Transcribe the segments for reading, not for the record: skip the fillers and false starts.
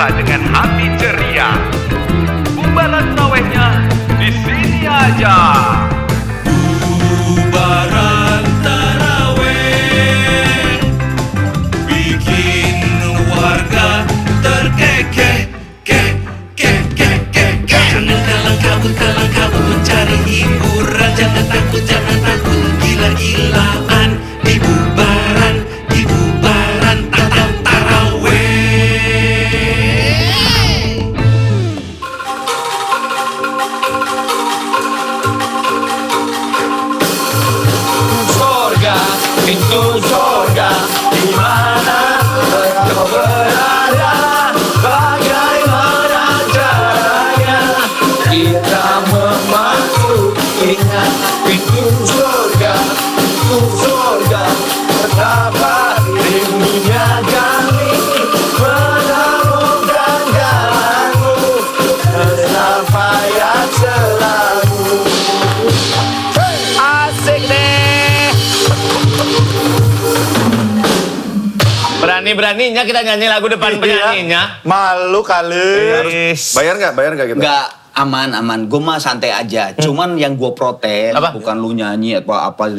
puasa dengan hati ceria. Bubaran tarawihnya di sini aja. Bubaran tarawih bikin warga terkekeh, Jangan kalang kabut mencari hiburan. Jangan takut, gila-gilaan di bubaran pintu surga, di mana kau berada, bagaimana caranya kita memasukinya. Pintu surga, betapa rindunya kami menemukan jalanmu, bersamanya selalu. Asik deh. Berani-beraninya kita nyanyi lagu depan penyanyinya. Malu kali. Bayar nggak gitu? Nggak, aman. Gue mah santai aja. Cuman yang gue protes, bukan lu nyanyi atau apa.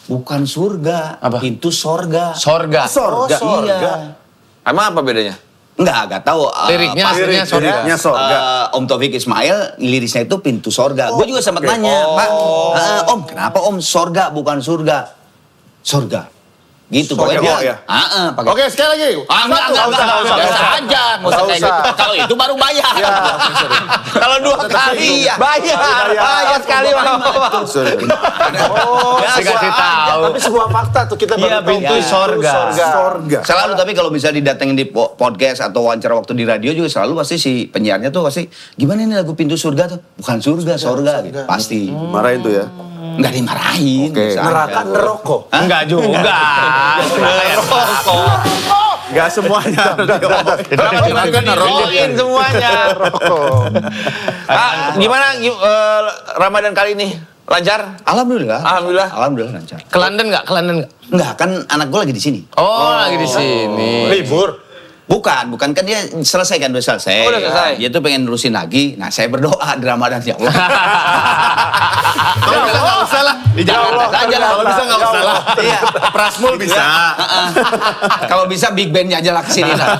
Bukan surga, pintu sorga. Sorga. Iya. Emang apa bedanya? Nggak tahu. Liriknya aslinya sorga. Liriknya sorga. Om Taufik Ismail, lirisnya itu pintu sorga. Gue juga sempat nanya, Pak, Om, kenapa Om sorga bukan surga? Sorga. Gitu Sorga, pokoknya. ya. Pakai. Oke, sekali lagi. Enggak usah aja. Nggak usah kayak gitu. Kalau itu baru bayar. Kalau 2 kali ya. Bayar sekali. Dikasih tahu. Tapi sebuah fakta tuh kita Iya, pintu sorga. Selalu, tapi kalau misalnya didatengin di podcast atau wawancara waktu di radio juga selalu pasti si penyiarnya tuh pasti, gimana ini lagu pintu surga tuh? Bukan surga, sorga gitu. Pasti. Marah itu ya. Nggak dimarahin. Oke. Neraka neroko. Enggak juga. Gak semuanya. Nerokin semuanya. Gimana Ramadan kali ini? Lancar? Alhamdulillah lancar. Ke London nggak? Enggak, kan anak gue lagi di sini. Oh, lagi di sini. Libur. Bukan kan dia selesai kan, udah selesai. Oh, udah selesai. Dia tuh pengen nerusin lagi. Nah, saya berdoa di Ramadan, ya Allah. Nggak usah lah. Di Jakarta saja lah. Kalau bisa nggak usah lah. Iya. Prasmul bisa. Kalau bisa Big Band-nya aja lah kesini lah.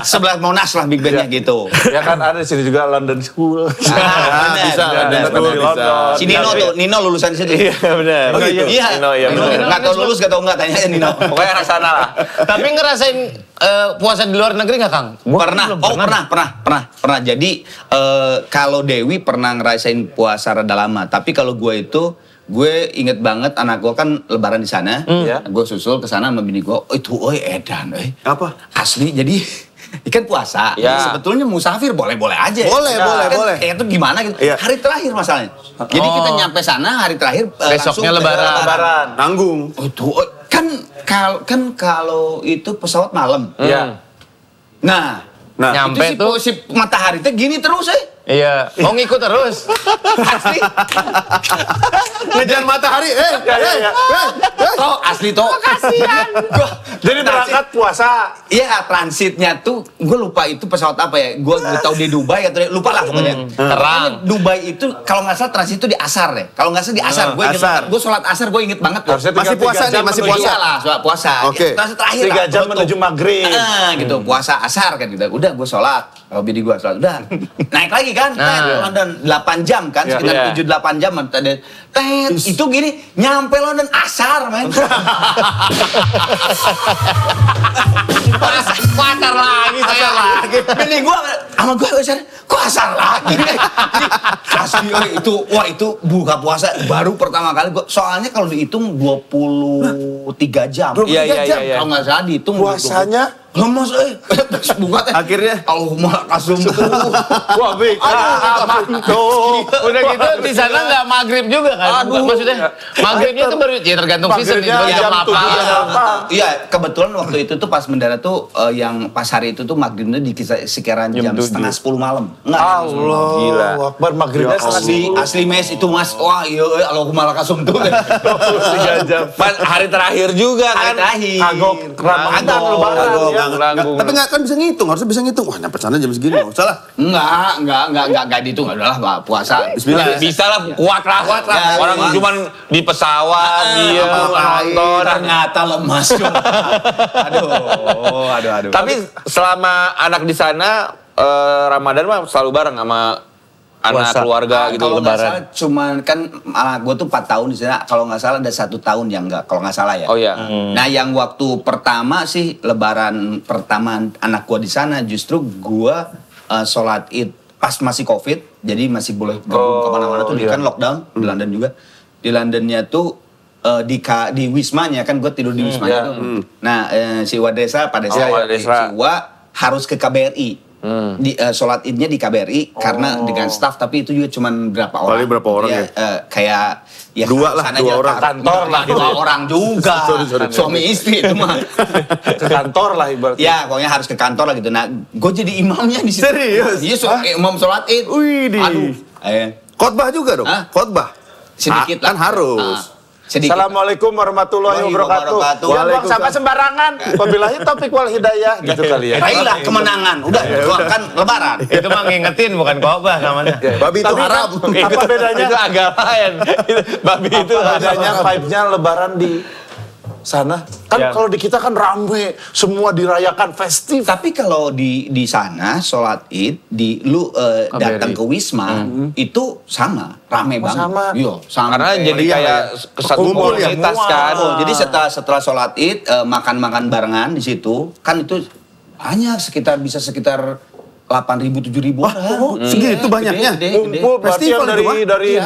Sebelah Monas lah Big Band-nya gitu. Ya kan ada di sini juga London School. Bisa. Si Nino tuh, Nino lulusan situ. Iya benar. Oh, gitu? Iya. Nino. Nggak tahu lulus, nggak tahu nggak, tanya aja Nino. Pokoknya arah sana lah. Tapi ngerasain puasa di luar negeri nggak, Kang? Pernah. Jadi kalau Dewi pernah ngerasain puasa rada lama. Tapi kalau gue inget banget anak gue kan lebaran di sana. Gue susul ke sana sama bini gue. Edan. Apa? Asli. Jadi ikan puasa. Ya. Sebetulnya musafir boleh-boleh aja. Boleh. Kayak itu gimana gitu. Iya. Hari terakhir masalahnya. Jadi kita nyampe sana hari terakhir Besoknya langsung lebaran. Nanggung. Kan kalau itu pesawat malam. Iya. Nah, Nyampe itu si matahari teh gini terus Iya. Mau ngikut terus. Asli. Ngejar matahari. Asli toh. Kasihan. Jadi berangkat puasa. Iya, transitnya tuh gue lupa itu pesawat apa ya. Gue tahu di Dubai atau lupa lah pokoknya. Terang. Dubai itu kalau nggak salah transit itu di Asar deh. Kalau nggak salah di Asar. Gue sholat Asar gue inget banget. Harusnya Masih puasa nih, masih puasa. Lah, sholat puasa. Oke. Transit terakhir 3 jam menuju maghrib. Gitu, puasa Asar kan gitu. Udah gue sholat. Kalau bini gue sholat. Udah. Naik lagi kan. London 8 jam kan. Sekitar 7-8 jam. Itu gini. Nyampe London Asar, men. Asar lagi. Bini gue sama gue kok asar lagi? Asli, itu buka puasa baru pertama kali gue. Soalnya kalau dihitung 23 jam. 23 jam. Kalau nggak salah dihitung. Puasanya lemas buka teh. akhirnya Allahumma kasum. Wah, Bik. Udah gitu di sana nggak maghrib juga kan? Maksudnya maghribnya itu baru ya tergantung season nih. Maghribnya Jam jam 8. Iya, kebetulan waktu itu tuh pas mendarat tuh yang pas hari itu tuh maghribnya di sekitaran jam setengah 10 malam. Enggak. Allah. Gila. Akbar maghribnya Asli mes itu Mas. Wah, iya Allahumma lakasum tuh. 23 jam. Hari terakhir juga kan? Hari terakhir. Kagok Ramadan lebaran. nanggung. Tapi nggak kan bisa ngitung, harusnya bisa ngitung. Wah, nyampe sana jam segini, nggak usah lah. Enggak dihitung, udahlah Pak, puasa. Bismillah. Bisa lah, kuat lah. Ya, Orang ya. cuman di pesawat, dia nonton. Ternyata lemas. Aduh. Tapi selama anak di sana, Ramadan mah selalu bareng sama anak keluarga gitu, Kalau nggak lebaran. salah, cuman kan anak gue tuh 4 tahun di sana. Kalau nggak salah ada 1 tahun yang nggak, kalau nggak salah ya. Oh iya. Nah, yang waktu pertama sih lebaran pertama anak gue di sana, justru gue sholat Id pas masih COVID, jadi masih boleh gabung kemana-mana tuh. Dia kan lockdown di London juga. Di Londonnya tuh di Wismanya kan, gue tidur di Wismanya tuh. Nah, si Wadesa, Pak Desa, si Wa harus ke KBRI. Sholat Idnya di KBRI karena dengan staff, tapi itu juga cuman berapa orang. Paling berapa orang ya? Kayak ya Dua lah, sana 2 aja orang. kantor lah, 2 orang juga. Sorry. Suami istri itu mah. Ke kantor lah ibaratnya. Ya, pokoknya harus ke kantor lah gitu. Nah, gue jadi imamnya di situ. Serius? Iya, imam sholat Id. Widih. Aduh. Khotbah juga dong? Hah? Khotbah? Sedikit lah. Kan harus. Sedikit. Assalamualaikum warahmatullahi wabarakatuh. Wabarakatuh. Jangan buang sampah sembarangan. Wabillahi taufik wal hidayah gitu kali ya. Raihlah kemenangan. Udah, kan lebaran. Itu mah ngingetin, bukan khotbah namanya. Babi itu Tapi haram. apa bedanya? Itu agak lain. Babi itu Apa bedanya vibe-nya lebaran di sana? Kan Ya. kalau di kita kan rame, semua dirayakan festif. Tapi kalau di sana sholat Id datang ke Wisma itu sama, rame banget. sama. Iya, sama. Karena jadi kayak kesatu Kumpul ya, komunitas Oh, kan. jadi setelah sholat Id makan-makan barengan di situ kan itu sekitar 8.000 7.000 orang. Segitu banyaknya. Ngumpul berarti yang Festival itu, Pak. dari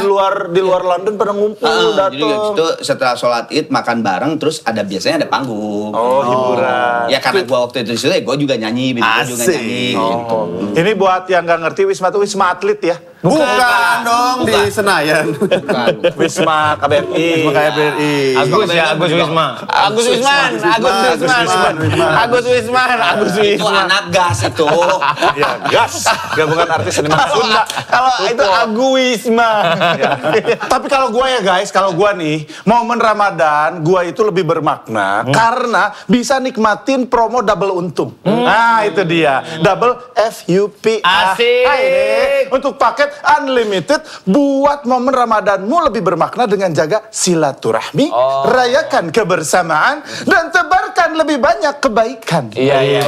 luar London pada ngumpul Jadi datang. itu setelah sholat Id makan bareng, terus biasanya ada panggung. Oh, hiburan. Ya karena gua waktu itu di situ, gue juga nyanyi, juga Asik. nyanyi. Gitu. Ini buat yang nggak ngerti Wisma itu Wisma Atlet ya. Bukan dong, di Senayan. Bukan. Wisma KBRI. Sama kayak BRI. Agus Wisma. Agus Wisman. Itu anak gas itu. Ya, gas. Gabungan artis seniman Sunda. Kalau itu Agus Wisma. Tapi kalau gue ya guys, kalau gue nih, momen Ramadan, gue itu lebih bermakna karena bisa nikmatin promo double untung. Nah, itu dia. Double FUP. Asik. Untuk paket unlimited buat momen Ramadanmu lebih bermakna dengan jaga silaturahmi, rayakan kebersamaan, dan tebarkan lebih banyak kebaikan. Iya.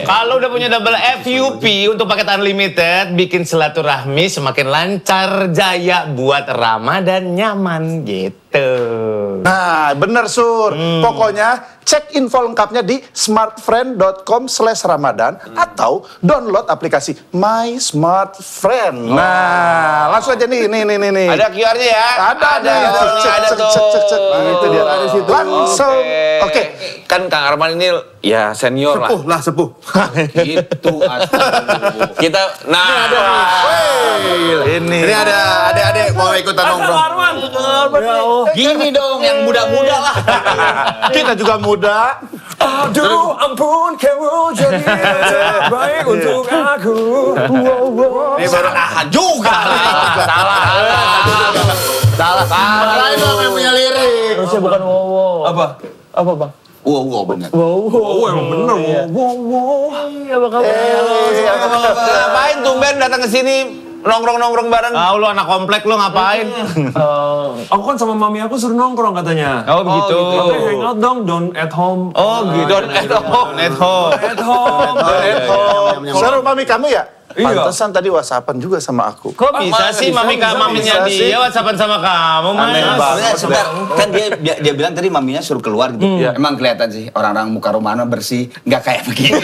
Kalau udah punya double FUP untuk paket unlimited, bikin silaturahmi semakin lancar jaya buat Ramadan nyaman gitu. Nah, bener Sur. Pokoknya cek info lengkapnya di smartfriend.com/Ramadan atau download aplikasi My Smart Friend. Nah, langsung aja nih. Ada QR-nya ya? Ada. Cek tuh. Cek. Itu dia. Ada di situ. Langsung. Oke. Kan Kang Arman ini ya senior lah. Sepuh. Gitu. Kita Ini. Ini ada adik-adik mau ikutan nongkrong. Gini dong, yang muda-muda lah. Kita juga muda. Aduh ampun kamu jadi baik untuk aku. Ini baru Juga. Salah itu yang punya lirik. Harusnya bukan Wowo. Apa? Apa bang? Wow, bener. Oh emang bener Wowo. Apa kabar? Ngapain tumben datang ke sini nongkrong bareng? Ah, lu anak komplek lu ngapain? Aku kan sama mami aku suruh nongkrong katanya. Oh begitu. Katanya hangout dong, don't at home. Oh gitu. Don't at home. At home. At home. Seru mami kamu ya? Iya. Pantesan tadi whatsappan juga sama aku. Kok bisa sih maminya bisa dia WhatsAppan sama kamu, Mas? Aneh banget. Sebentar, kan dia bilang tadi maminya suruh keluar gitu. Emang kelihatan sih orang-orang muka rumahnya bersih, nggak kayak begini.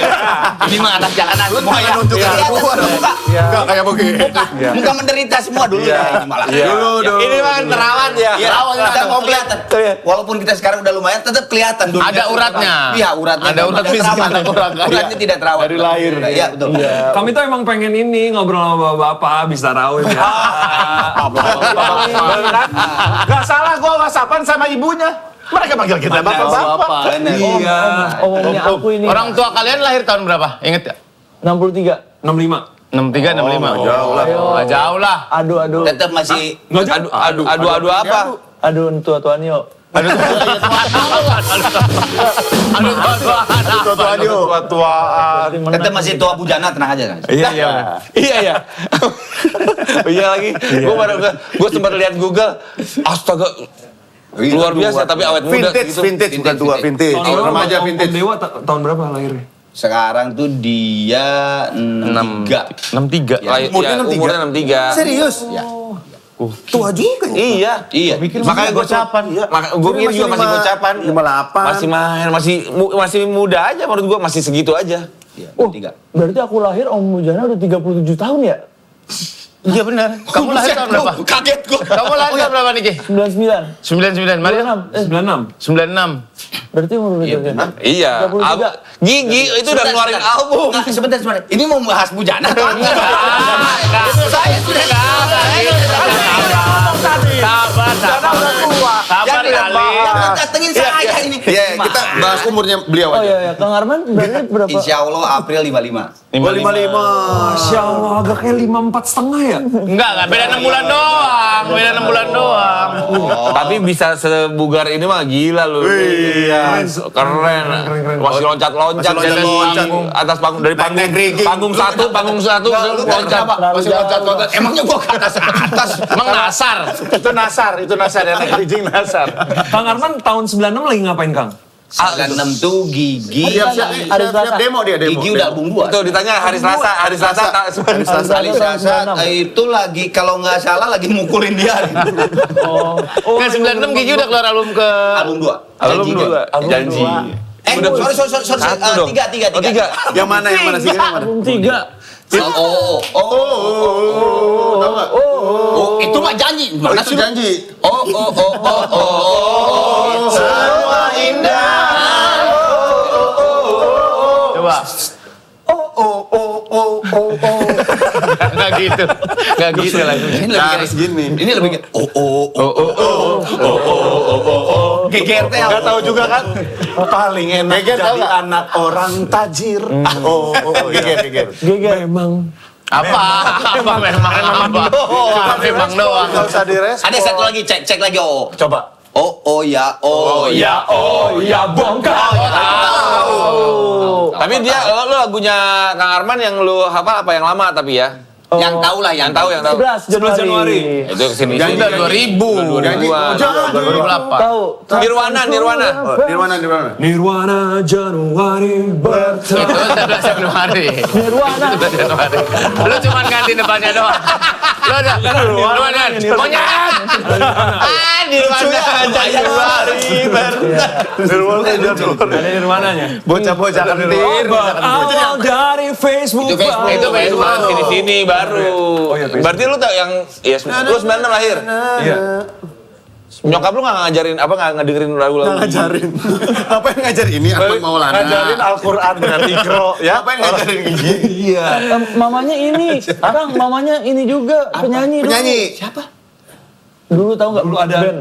Ini mah anak jalanan semua ya. Enggak kayak begini. Muka menderita semua dulu ya. Ini malah. Ini mah terawat ya. Iya, kita mau kelihatan. Walaupun kita sekarang udah lumayan, tetap kelihatan dulu. Ada uratnya. Iya, uratnya. Ada urat Tidak fisik, terawat. ada urat. Uratnya tidak terawat. Dari lahir. Iya, betul. Kami tuh emang pengen ini ngobrol sama bapak, habis tarawih ya. Gak salah gue whatsappan sama ibunya. Mereka panggil kita bapak-bapak. Iya. Omongnya aku ini Orang tua kalian lahir tahun berapa? Ingat ya? 63. 65. 63, 65. Jauh lah. Jauh lah. Aduh. Tetap masih Nggak jauh. Adu apa? Aduh tua-tuan yuk. Tua-tuaan yuk. Tua-tuaan. Tetap masih tua bujana, tenang aja guys. Iya. Iya. Iya lagi. Gue sempat lihat Google. Astaga. Luar biasa tapi awet muda Vintage, gitu. vintage bukan tua, vintage. Tahun berapa? Remaja Om vintage. Dewa tahun berapa lahirnya? Sekarang tuh dia 63. 63. Ya, Umurnya 63. Serius? Ya. Tua juga ya? Iya. Iya. Makanya gocapan. Gue pikir juga masih gocapan. 58. Masih main, masih muda aja menurut gue, masih segitu aja. Iya, 3. Berarti aku lahir Om Mujana udah 37 tahun ya? Iya benar. Kamu lahir tahun berapa? Kaget gua. Kamu lahir tahun berapa Niki? 99. 99. Maria? 96. 96. Berarti umur udah berapa? Iya. 33. Gigi itu udah ngeluarin album. Nggak, sebentar. Ini mau bahas bujana atau enggak? Saya sudah Sabar kali. Jangan datengin saya ini. Iya, kita bahas umurnya beliau Oh aja. iya, Kang Arman berarti berapa? Insya Allah April 55. 55. Masya Allah, agak kayak 54,5 ya? Enggak, beda 6 bulan doang. Beda 6 bulan doang. Tapi bisa sebugar ini mah gila lu. Iya. Keren. Masih loncat-loncat Masih dari loncat-loncat. atas panggung, dari Naik rigging. panggung satu loncat. Masih loncat-loncat. Emangnya gua ke atas. Emang nasar. Itu nasar ya, naik bridging nasar. Kang Arman tahun 96 lagi ngapain Kang? 96 tuh Gigi. Siap demo dia, demo. Gigi udah album 2. Itu ditanya hari Selasa. Hari Selasa itu lagi kalau nggak salah lagi mukulin dia. Ke 96 Gigi udah keluar album ke Album 2. album 2. Janji. Sorry. Tiga. Yang mana sih? Yang mana? Album 3. Itu mah janji. Oh, itu janji. Semua indah. Coba. Nggak gitu. Nggak gitu lagunya. Ini Nah, harus gini. Ini lebih kayak GGRT apa? Gak tahu juga kan? Paling enak Geger tahu jadi nggak? anak orang tajir. Geger. Memang. Apa memang doang. Gak usah direspon. Ada satu lagi, cek lagi Coba. ya bongkar. Tapi dia lo lagunya Kang Arman yang lu hafal apa yang lama tapi ya? Yang tahu lah, yang tahu. 11 Januari. Itu kesini Janji. udah 2000. Janji. 2008. Tahu. Nirwana. Nirwana Januari bertemu. Itu 11 Januari. Nirwana. 11 Januari. Lu cuma ganti depannya doang. Lu udah Nirwana. Monyet. Nirwana Januari Nirwana Januari. Ada Nirwananya. Bocah-bocah kentir. Awal dari Facebook. Itu Facebook sini baru. iya, Facebook. Berarti lu tau yang ya lu 96 lahir. Iya. Nyokap lu nggak ngajarin apa nggak ngedengerin lagu-lagu? Ngajarin. Apa yang ngajarin ini? Ahmad Maulana. Ngajarin Al-Quran dengan Ikro. Ya. Apa yang ngajarin Gigi? Iya. Mamanya ini, Kang, mamanya ini juga penyanyi. Penyanyi. Siapa? Dulu tahu nggak? Dulu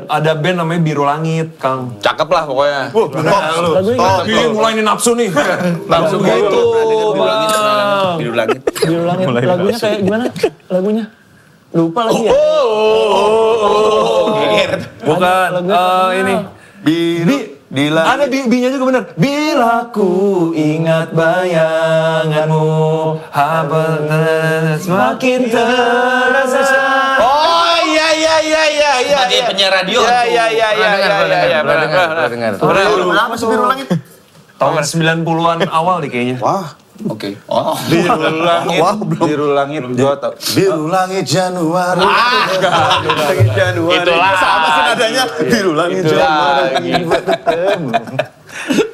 ada band namanya Biru Langit, Kang. Cakep lah pokoknya. Lagunya Ini mulai nih nafsu nih. Nafsu gitu. Biru Langit. Biru Langit. Lagunya kayak gimana? Lagunya? Lupa lagi ya. Bukan ini. Ada B-nya juga bener. Bila ku ingat bayanganmu, semakin terasa. Oh iya. Sebagai penyiar radio. Iya. Benar. Apa sih Biru Langit? Tahun 90-an awal nih kayaknya. Oke. Oh. Biru langit. Biru langit. Gua tahu. Biru langit Januari. Januari. Itulah. Apa sih nadanya? Biru Langit Januari.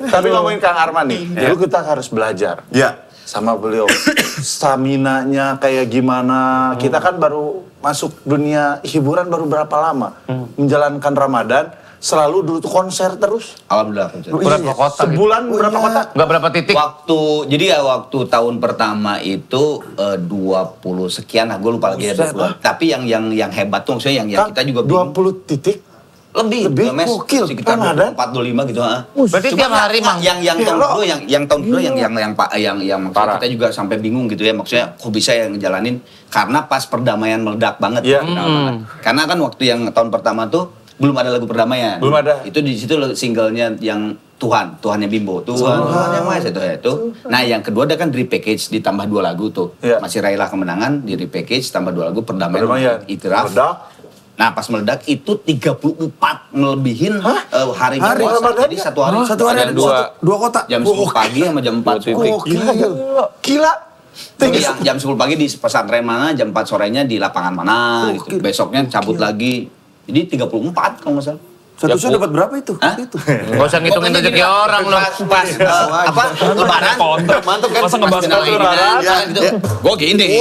Tapi ngomongin Kang Arman nih, dulu kita harus belajar Ya. sama beliau. Staminanya kayak gimana. Kita kan baru masuk dunia hiburan baru berapa lama. Menjalankan Ramadan, selalu dulu tuh konser terus. Alhamdulillah. Berapa kota? Sebulan berapa kota? Enggak berapa titik? Jadi tahun pertama itu 20 sekian lah, gue lupa lagi ya. Tapi yang hebat tuh maksudnya yang kita juga bingung. 20 titik. Lebih Mes. gokil. Sekitar Ramadan. 4-25 gitu. Berarti tiap hari mang. Yang tahun kedua yang maksudnya kita juga sampai bingung gitu ya, maksudnya kok bisa yang ngejalanin karena pas perdamaian meledak banget. Iya. Karena kan waktu yang tahun pertama tuh belum ada lagu perdamaian. Belum ada. Itu di situ singlenya yang Tuhannya Bimbo. Tuhan yang Maha Esa itu. Nah, yang kedua ada kan repackage ditambah 2 lagu tuh. Iya. Masih Raihlah Kemenangan di repackage tambah 2 lagu perdamaian. Perdamaian. Itiraf. Meledak. Nah, pas meledak itu 34 ngelebihin hari puasa. Ramadan Jadi ya? satu hari. Satu hari ada dua kota. Jam 10 pagi sama jam 4 sore. Gila. Jadi jam 10 pagi di pesantren mana, jam 4 sorenya di lapangan mana gitu. Besoknya cabut lagi. Jadi 34 kalau nggak salah. Satu show dapat berapa itu? Hah? Itu. Gak usah ngitungin rezeki orang loh. Pas apa lebaran. Mantap kan? Masa ngebahas Pas lebaran? ya, gitu. Gue gini.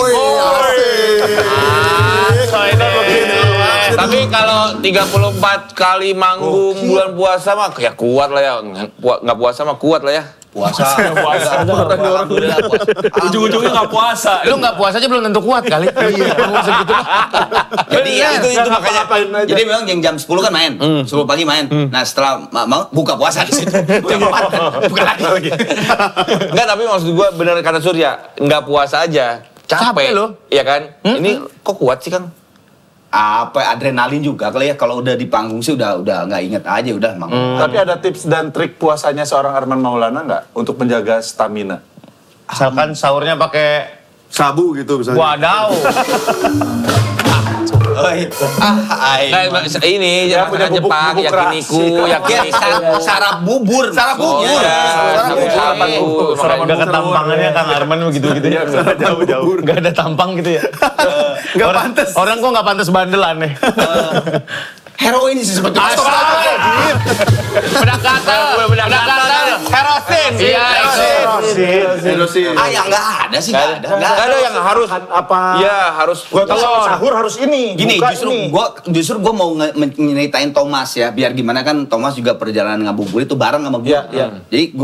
Tapi kalau 34 kali manggung bulan puasa mah ya kuat lah ya. Nggak puasa mah kuat lah ya. Puasa. Alhamdulillah puasa. Ujung-ujungnya nggak puasa. Lu nggak puasa aja belum tentu kuat kali. Iya. Segitu mah. Jadi ya itu makanya. Ngapain aja. Jadi memang yang jam 10 kan main, 10 pagi main. Nah setelah mau buka puasa di situ. Jam 4 buka lagi. Enggak, tapi maksud gua bener kata Surya, nggak puasa aja. Capek lo. Iya kan? Ini kok kuat sih, Kang? Apa adrenalin juga kali ya, kalau udah di panggung sih udah nggak inget aja udah emang. Tapi ada tips dan trik puasanya seorang Arman Maulana nggak untuk menjaga stamina? Asalkan sahurnya pakai Sabu gitu misalnya. wadaw. Nah, ini Ya, punya masakan Jepang, bubuk yakiniku, Sarap bubur. Sarap bubur. Sarapan bubur. Gak ketampangannya Kang Arman begitu gitu ya. Jauh-jauh. Gak ada tampang gitu ya. Gak pantas. Orang kok gak pantas bandel aneh. Heroin sih sebetulnya. Bedak gatal. Herosin. Iya, herosin. Yang nggak ada sih, nggak ada. Nggak ada yang harus Apa? Iya, harus Gua tahu sahur harus ini. Gini, buka justru gua mau nyeritain Thomas ya, biar gimana kan Thomas juga perjalanan ngabuburit itu bareng sama gua. Iya. Jadi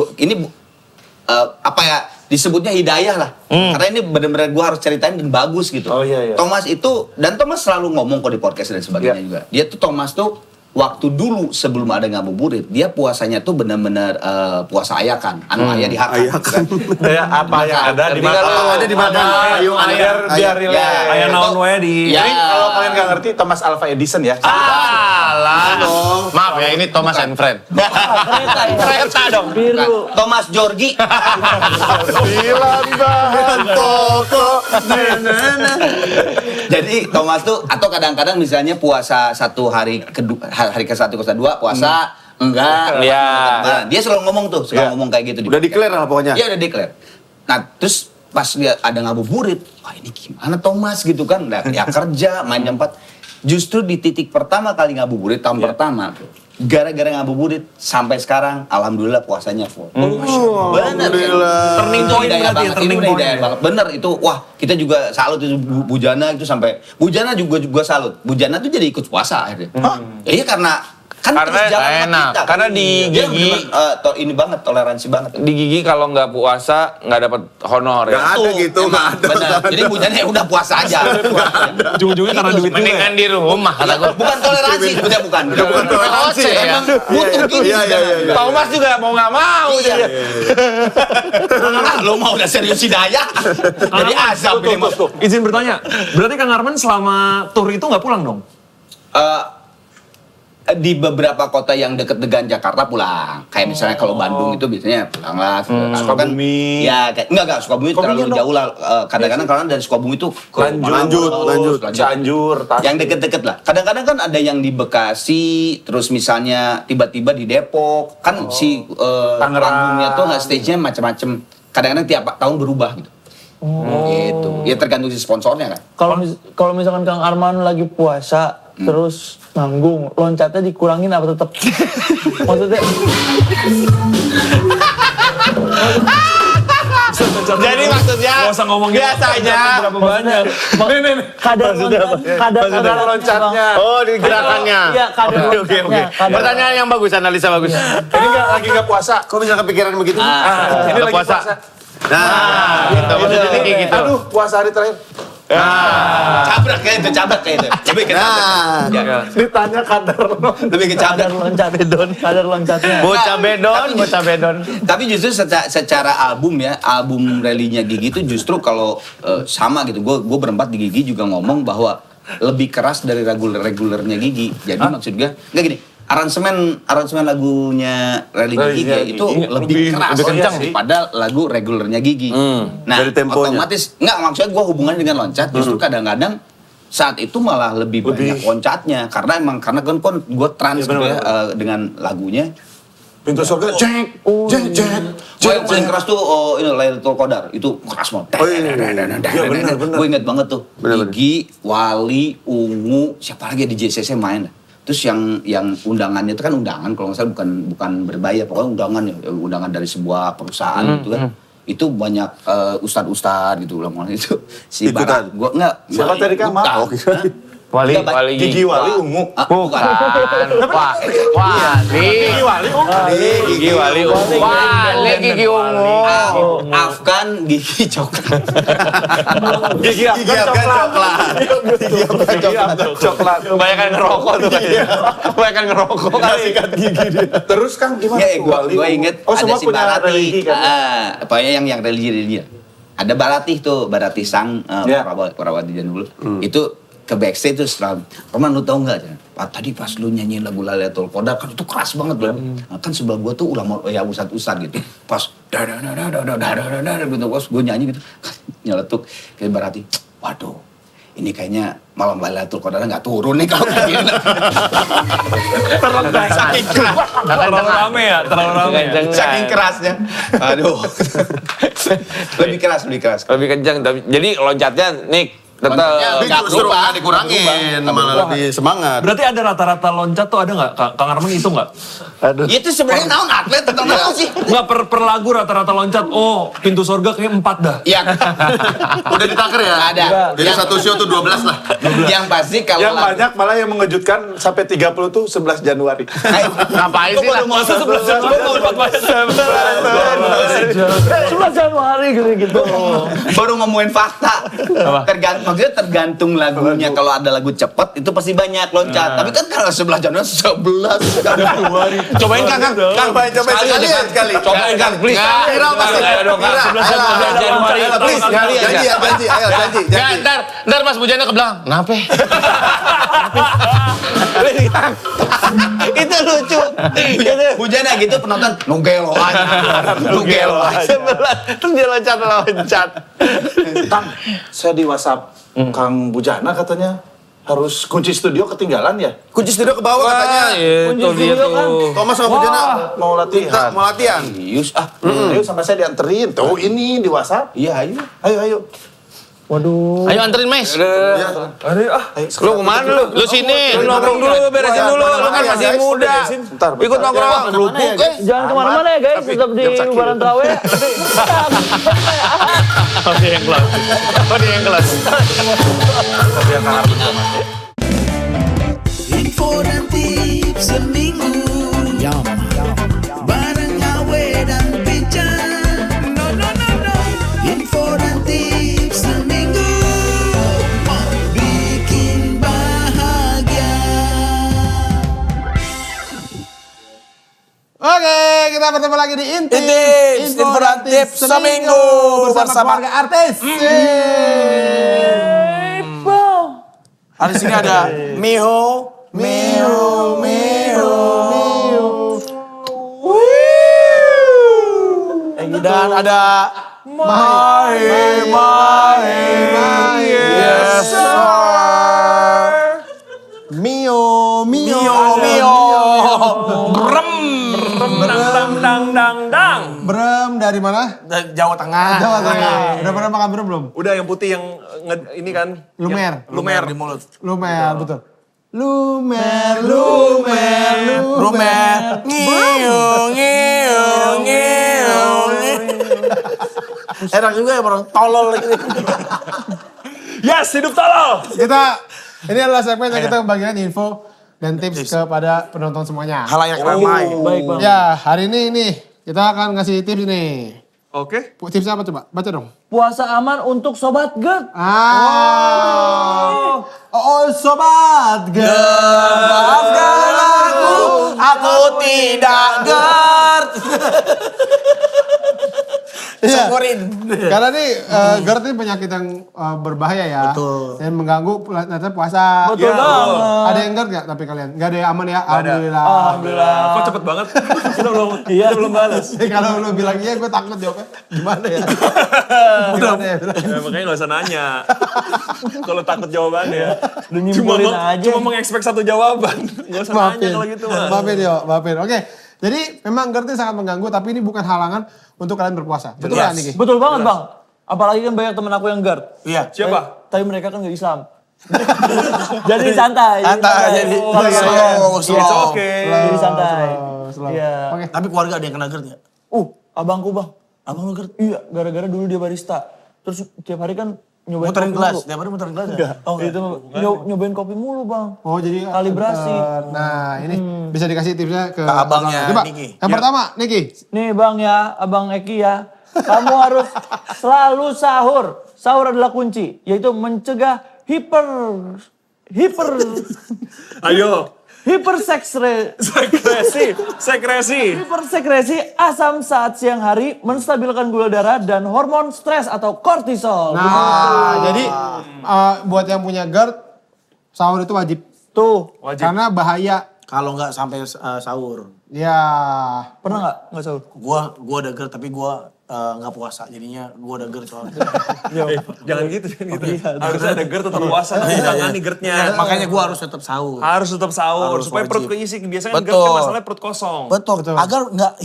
apa ya, disebutnya hidayah lah. Karena ini benar-benar gua harus ceritain dan bagus gitu. Oh, iya. Thomas selalu ngomong kok di podcast dan sebagainya juga. Dia tuh Thomas tuh waktu dulu sebelum ada ngabuburit, dia puasanya tuh benar-benar puasa ayakan, ayah dihakan. Ayakan. Ya, apa yang ada di mana? Apa ada di mana? Ayo Biar relax. Ayah naon wae di... Ya. Jadi kalau kalian nggak ngerti, Thomas Alva Edison ya. Salah. Maaf ya, ini Thomas and Friend. Kereta dong. Biru. Thomas Georgi. Bilang bahan toko. Jadi Thomas tuh, atau kadang-kadang misalnya puasa satu hari hari ke-1 ke-2 puasa enggak. Iya. Nah, dia selalu ngomong tuh, ngomong kayak gitu. Udah declare lah pokoknya. Iya, udah declare. Nah, terus pas dia ada ngabuburit, wah ini gimana Thomas gitu kan. Nah, dia kerja, main jam 4. Justru di titik pertama kali ngabuburit, tahun pertama, gara-gara ngabuburit sampai sekarang, alhamdulillah puasanya full. Bener. Turning Itu point hidayah berarti, banget. turning Itu point. hidayah banget. Bener itu. Wah, kita juga salut itu Bujana itu sampai Bujana juga salut. Bujana tuh jadi ikut puasa akhirnya. Iya karena kan Karena terus jalan sama enak. kita. Karena di Dia Gigi- bener-bener, ini banget, toleransi banget. di Gigi kalau nggak puasa nggak dapat honor ya. Nggak ada gitu, nggak ada. Bener. Jadi Bujana ya udah puasa aja. Ujung-ujungnya karena duit juga ya. Mendingan di rumah kata gue. Bukan toleransi, udah bukan. Bukan toleransi ya. Emang butuh gini. Iya. Thomas juga mau nggak mau Iya. jadi. Lo mau udah serius hidayah. Jadi azab ini mah. Izin bertanya, berarti Kang Arman selama tour itu nggak pulang dong? Di beberapa kota yang deket dengan Jakarta pulang. Kayak misalnya kalau Bandung itu biasanya pulang lah. Sukabumi. Ya, enggak. Sukabumi terlalu jauh lah. Kadang-kadang karena dari Sukabumi itu ke Lanjut. Cianjur. Yang deket-deket lah. Kadang-kadang kan ada yang di Bekasi, terus misalnya tiba-tiba di Depok. Kan Tangerang. panggungnya tuh nggak stage-nya macam-macam. Kadang-kadang tiap tahun berubah gitu. Gitu. Ya tergantung si sponsornya kan. Kalau misalkan Kang Arman lagi puasa terus nanggung, loncatnya dikurangin apa tetap? Maksudnya Jadi maksudnya Nggak usah ngomongin biasanya berapa banyak. kadar loncatnya. Oh, di gerakannya. Iya, kadar Oke. loncatnya. Pertanyaan yang bagus, analisa bagus. Ini lagi nggak puasa. Kok bisa kepikiran begitu? Ini nggak lagi puasa. puasa. Nah, Gitu, maksudnya kayak gitu. Aduh, puasa hari terakhir. Cabrak kayak itu. Lebih ke nah. Ditanya kadar. lebih ke cabrak. Kadar loncatnya. Bocah bedon. Tapi justru secara album ya, album relinya Gigi itu justru kalau sama gitu. Gue berempat di Gigi juga ngomong bahwa lebih keras dari regulernya Gigi. Jadi maksud gue, nggak gini, aransemen lagunya Religi Gigi itu lebih keras lebih kencang daripada lagu regulernya Gigi. Nah, Dari temponya. otomatis nggak, maksudnya gue hubungannya dengan loncat justru kadang-kadang saat itu malah lebih banyak loncatnya karena kan gue trans gitu ya dengan lagunya. Pintu surga, cek. Oh, yang paling keras tuh ini Lailatul Qadar itu keras banget. benar. Gue inget banget tuh. Gigi, Wali, Ungu, siapa lagi di JCC main. Terus yang undangannya itu kan undangan kalau nggak salah bukan berbayar, pokoknya undangan ya, undangan dari sebuah perusahaan gitu kan. Itu banyak ustad-ustad gitu lah itu. Si Barat, gua enggak. Siapa tadi kan? Wali. Gigi Wali Ungu. Bukan. Gigi Wali Ungu. Afgan Gigi coklat. Gigi coklat. Coklat. Kebanyakan ngerokok tuh kan. Kebanyakan ngerokok kali. Sikat gigi dia. Terus kan gimana? Gue inget Oh, ada semua si punya Barati. religi kan? Pokoknya yang religi. Ada Baratih tuh, Baratih Sang Parawati dulu. Itu ke backstage tuh setelah, Roman lu tau nggak? Tadi pas lu nyanyiin lagu Lailatul Qadar kan itu keras banget loh. Nah, kan sebelah gua tuh ulama ya ustad gitu. Pas gitu, pas gua nyanyi gitu, nyeletuk kayak Barati. Waduh, ini kayaknya malam Lailatul Qadar nggak turun nih kalau kayak gini. Terlalu rame ya. Saking kerasnya. Aduh. lebih keras. Lebih kencang. Jadi loncatnya Nick tetap Tapi justru nggak dikurangin, malah lebih semangat. Berarti ada rata-rata loncat tuh ada nggak? Kang Arman itu nggak? Itu sebenarnya naon atlet atau naon sih? Nggak per lagu rata-rata loncat. Oh, pintu surga kayak 4 dah. Iya. Udah ditakar ya? Ada. Jadi satu show tuh 12 lah. Yang pasti kalau Yang banyak malah yang mengejutkan sampai 30 tuh 11 Januari. Ngapain sih lah? Masa 11 Januari mau 4 banyak. 11 Januari gitu. baru ngomongin fakta. Maksudnya tergantung lagunya. Kalau ada lagu cepet itu pasti banyak loncat. Tapi kan kalau 11 Januari 11 Januari. Cobain Kang. Cobain sekali. Cobain kan, please. Viral pasti. Januari. Please, janji, ayo janji. Ntar Mas Bujana ke belakang. Kenapa? Itu lucu. Hujannya gitu penonton nugelo aja. Terus dia loncat. Kang, saya di WhatsApp Kang Bujana katanya harus kunci studio ketinggalan ya? Kunci studio ke bawah katanya. Itu dia tuh. Thomas sama Bujana Mau latihan. mau latihan. Serius Ayo sama saya dianterin. Tuh ini di WhatsApp. Iya, ayo. Ayo. Waduh. Ayo anterin Mes. Lu kemana lu? Lu sini. Lu nongkrong dulu, beresin dulu. Lu kan masih muda. Bentar. Ikut nongkrong. Jangan kemana-mana ya guys, tetap di Ubaran Trawe. Oh dia yang kelas. Info dan tips seminggu bareng Awe dan Pican. No. Info dan tips seminggu bikin bahagia. Oke, kita bertemu lagi di Intip Info dan tips seminggu bersama keluarga artis. Hari sini ada Miho. Dan ada Mai. Yes sir. Mio. Dang. Brem dari mana? Jawa Tengah. Jawa Tengah. Udah pernah makan brem belum? Udah yang putih yang ini kan. Lumer. Lumer di mulut. Lumer, betul. Lumer. Enak juga ya orang tolol lagi. Yes, hidup tolol. Ini adalah segmen yang kita membagikan info dan tips kepada penonton semuanya. Halayak ramai. Baik bang. Ya, hari ini kita akan ngasih tips nih. Oke. Tipsnya apa coba? Baca dong. Puasa aman untuk sobat GERD. Sobat Maafkan aku tidak GERD. Syukurin. Karena nih GERD ini penyakit yang berbahaya ya. Betul. Dan mengganggu ternyata puasa. Betul banget. Ada yang GERD nggak tapi kalian? Nggak ada yang aman ya? Alhamdulillah. Alhamdulillah. Kok cepet banget? Kita belum balas. Kalau lu bilang iya gue takut jawabnya. Gimana ya? Gimana ya? Makanya gak usah nanya. Kalau takut jawabannya. Lu nyimpulin aja. Cuma mengekspek satu jawaban. Gak usah nanya kalau gitu mah. Maafin yo, maafin. Oke. Jadi memang GERD ini sangat mengganggu tapi ini bukan halangan untuk kalian berpuasa. Betul nggak Niki? Betul banget bang. Apalagi kan banyak temen aku yang GERD. Iya. Siapa? Tapi mereka kan gak Islam. Jadi santai. Jadi It's okay. Jadi santai. Slow. Iya. Oke. Tapi keluarga ada yang kena GERD nggak? Abangku bang. Abang lu GERD? Iya, gara-gara dulu dia barista. Terus tiap hari kan nyobain Muterin kopi gelas, mulu. tiap hari muterin gelas Enggak. Oh, Itu nyobain kopi mulu bang. Oh jadi Kalibrasi. Nah ini bisa dikasih tipsnya ke abangnya Coba, Niki. Yang pertama Niki. Nih bang ya, abang Eki ya. Kamu harus selalu sahur. Sahur adalah kunci, yaitu mencegah Ayo. hipersekresi asam saat siang hari, menstabilkan gula darah dan hormon stres atau kortisol. Nah jadi buat yang punya GERD sahur itu wajib. Tuh, Karena bahaya. Kalau nggak sampai sahur. Ya. pernah nggak sahur? Gua ada GERD tapi gua nggak puasa. Jadinya gua ada GERD soalnya. Jangan gitu. Harusnya ada GERD tetap puasa. Jangan nih GERD-nya. Makanya gua harus tetap sahur. Harus tetap sahur. Harus Supaya perut wajib. keisi. Biasanya kan GERD kan masalahnya perut kosong. Betul. Agar nggak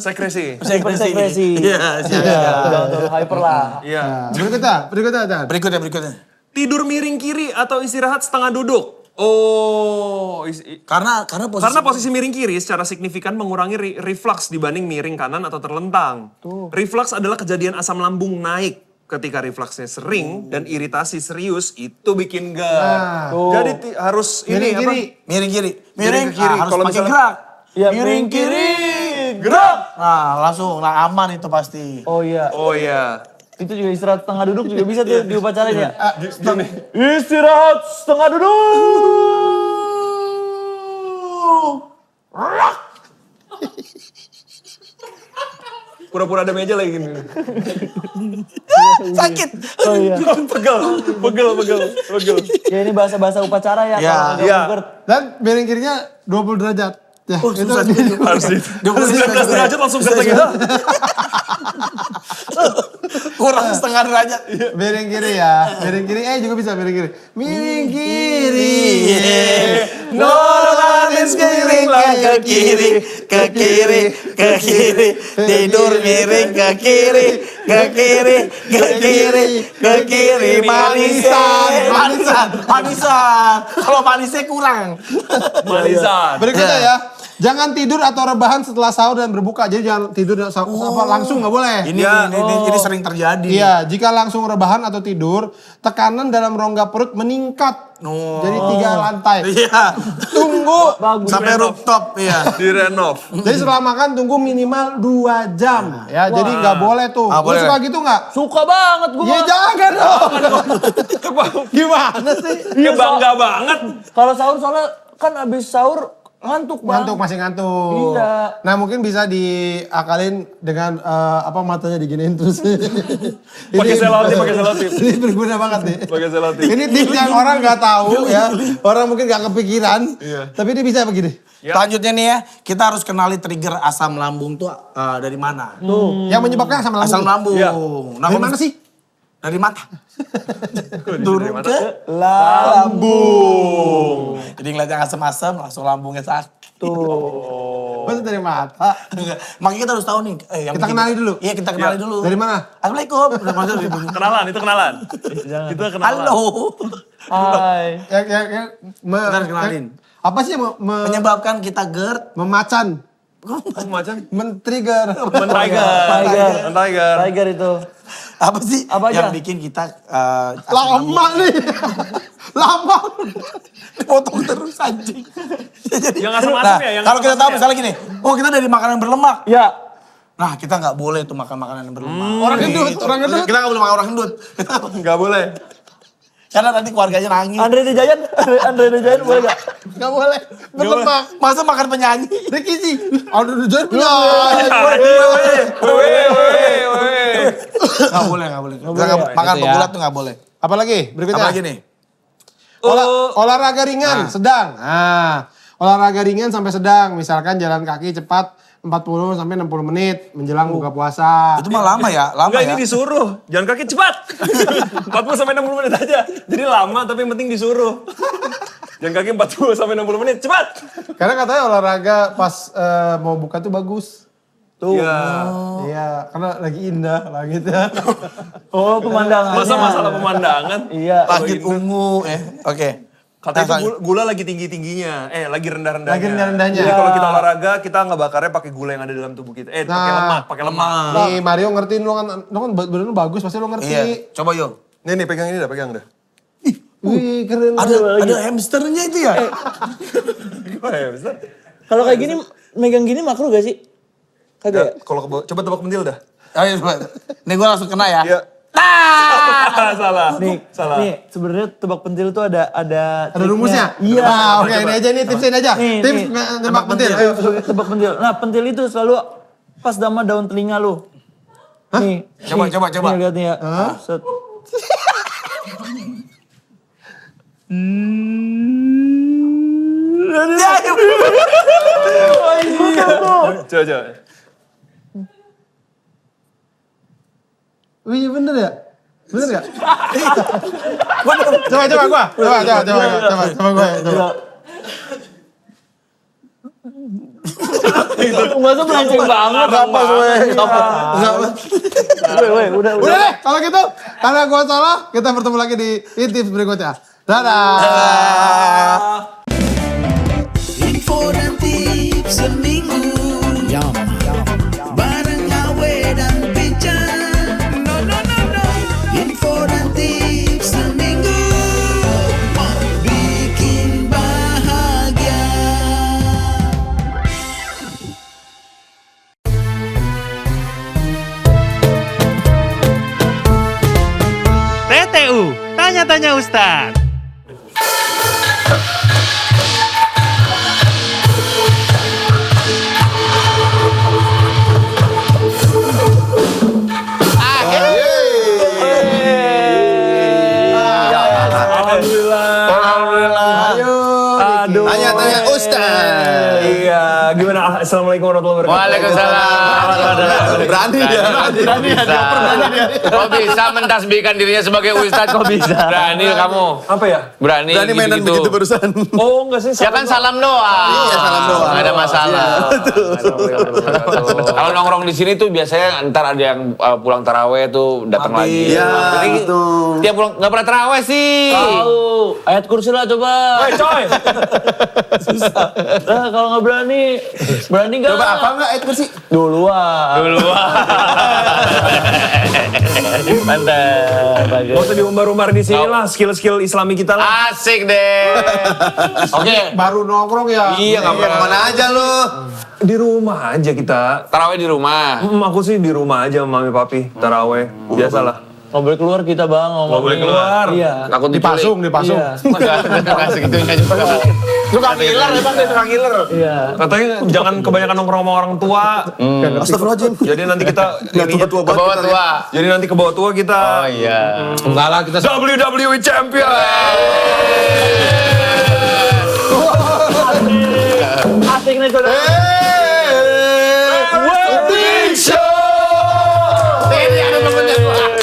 Sekresi. Hipersekresi. Iya, Jangan terlalu hyper lah. Iya. Berikutnya Dan. Berikutnya. Tidur miring kiri atau istirahat setengah duduk. Oh, Karena posisi miring kiri secara signifikan mengurangi reflux dibanding miring kanan atau terlentang. Reflux adalah kejadian asam lambung naik. Ketika refluksnya sering dan iritasi serius, itu bikin GERD. Jadi harus Miring ini kiri. miring kiri. Miring ke kiri. Harus Kalau pakai misalnya- gerak. Ya, miring kiri. gerak. Nah, langsung aman itu pasti. Oh iya. Oh iya. Itu juga istirahat setengah duduk juga bisa tuh diupacarain ya. Istirahat setengah duduk. Pura-pura ada meja lagi gini. Sakit. Oh iya. Pegel. Ya ini bahasa-bahasa upacara ya. Ya, kalau iya. GERD. Dan miring kirinya 20 derajat. Ya, Oh, susah juga. Harus itu. 19 derajat langsung GERD lagi. Kurang setengah derajat. miring kiri ya. Miring kiri juga bisa miring kiri. Miring kiri. No, habis miring ke kiri. Tidur miring ke kiri. Manisan. Kalau manisnya kurang. Manisan. Berikutnya ya. Jangan tidur atau rebahan setelah sahur dan berbuka. Jadi jangan tidur dan langsung nggak boleh. Ini sering terjadi. Iya, jika langsung rebahan atau tidur, tekanan dalam rongga perut meningkat. Jadi 3 lantai. Iya. Tunggu. Bagus. Sampai rooftop, iya. Direnov. Jadi setelah makan tunggu minimal 2 jam. Ya, jadi nggak boleh tuh. Lu boleh. suka gitu nggak? Suka banget gue. Ya jangan dong. Gimana sih? Iya bangga banget. Kalau sahur soalnya kan abis sahur ngantuk bang. Ngantuk, masih ngantuk. Iya. Nah mungkin bisa diakalin dengan matanya diginiin terus. Pakai selotip. Ini berguna banget nih. Pakai selotip. Ini tips yang orang nggak tahu ya. Orang mungkin nggak kepikiran. Tapi ini bisa begini. Selanjutnya nih ya, kita harus kenali trigger asam lambung tuh dari mana. Yang menyebabkan asam lambung. Asam lambung. Iya. Nah, Dari kalau mana sih? Dari mata. Turun ke lambung. Jadi ngeliatnya asam-asam langsung lambungnya sakit. Maksud dari mata. Makanya kita harus taw nih. Kita kenali dulu. Iya, kita kenali dulu. Dari mana? Assalamualaikum. Kenalan. Kita kenalan. Halo. Hai. Kita harus kenalin. Apa sih yang Menyebabkan kita GERD. Macam memacan? Men-trigger. Tiger. Tiger itu. Apa sih Apa aja? yang bikin kita Lama nih. Lama. potong terus anjing. Yang asam-asam ya, yang Kalau kita tahu asam-asam misalnya gini, oh kita dari makanan berlemak. Ya. Nah, kita nggak boleh tuh makan makanan yang berlemak. Orang gendut. Kita nggak boleh makan orang gendut. Nggak boleh. Karena nanti keluarganya nangis. Andre the Giant boleh gak? Gak boleh. Bertebak. Masa makan penyanyi? Ricky sih. Aduh, Joy punya. Gak boleh. Makan Gitu ya. pegulat tuh gak boleh. Apalagi? Berikutnya. Apalagi nih? Olahraga ringan, sedang. Nah, olahraga ringan sampai sedang. Misalkan jalan kaki cepat 40 sampai 60 menit menjelang buka puasa. Itu mah lama ya, Enggak, ini disuruh. Jalan kaki cepat. 40 sampai 60 menit aja. Jadi lama tapi yang penting disuruh. Jalan kaki 40 sampai 60 menit, cepat. Karena katanya olahraga pas mau buka tuh bagus. Tuh. Iya. Iya, karena lagi indah lah gitu. Oh, pemandangannya. Masa masalah pemandangan? Iya. Langit ungu. Oke. Katanya itu gula lagi tinggi-tingginya. Lagi rendah-rendahnya. Lagi rendah-rendahnya. Jadi kalau kita olahraga, kita nggak bakarnya pakai gula yang ada dalam tubuh kita. Pakai lemak. Nih Mario ngertiin lu kan badan lu bagus pasti lu ngerti. Iya, coba yuk. Nih, pegang ini dah, pegang dah. Wih, keren. Ada hamsternya itu ya? Kalau kayak gini, megang gini makruh gak sih? Kagak ya? Kalau coba tebak pentil dah. Ayo coba. Nih gue langsung kena ya. Iya. Salah. Nih, Salah. nih sebenarnya tebak pentil tuh ada triknya. rumusnya? Iya. Nah, oke ini aja nih tipsin aja. Tips tebak pentil. Ayo. Tebak pentil. Nah, pentil itu selalu pas sama daun telinga lu. Nih. Coba. Nih, lihat nih ya. Set. Coba. Wih, bener ya? Bener gak? Coba gua. Coba gua. Masa melenceng banget. Udah. Udah deh, kalau gitu karena gua salah, kita bertemu lagi di tips berikutnya. Dadah. Info dan tips seminggu. Bareng Awe dan Pican. No. Info dan tips seminggu. Bikin bahagia. TTU, tanya-tanya Ustaz. Tanya-tanya Ustaz. Iya, gimana? Assalamualaikum warahmatullahi wabarakatuh. Waalaikumsalam. Berani dia. Kok bisa mentasbihkan dirinya sebagai ustadz, kok bisa? Berani kamu. Apa ya? Berani Mainan begitu barusan. Oh, enggak sih. Ya kan salam doang. Iya, salam doang. Nggak ada masalah. Kalau nongkrong di sini tuh biasanya ntar ada yang pulang taraweh tuh datang lagi. Iya, Jadi, gitu. Tiap pulang nggak pernah taraweh sih. Tahu. Ayat kursi lah coba. Woi, coy. Nah, kalau nggak berani nggak? Coba apa enggak itu sih? Duluan. Mantap. Gak usah diumbar-umbar di sini lah, skill-skill islami kita lah. Asik deh. Oke. Baru nongkrong ya. Iya nggak pernah. Kemana aja lu? Di rumah aja kita. Taraweh di rumah. Aku sih di rumah aja sama mami papi, taraweh. Biasalah. Nggak boleh keluar kita bang. Nggak boleh keluar. Iya. Takut Dipasung. Iya. Nggak segitunya juga. Tukang ngiler emang dia tukang ngiler. Iya. Katanya jangan kebanyakan nongkrong sama orang tua. Astagfirullahaladzim. Jadi nanti kita Tua Ke bawah tua. Jadi nanti ke bawah tua kita Oh iya. Enggak lah kita WWE Champion. Asik nih saudara.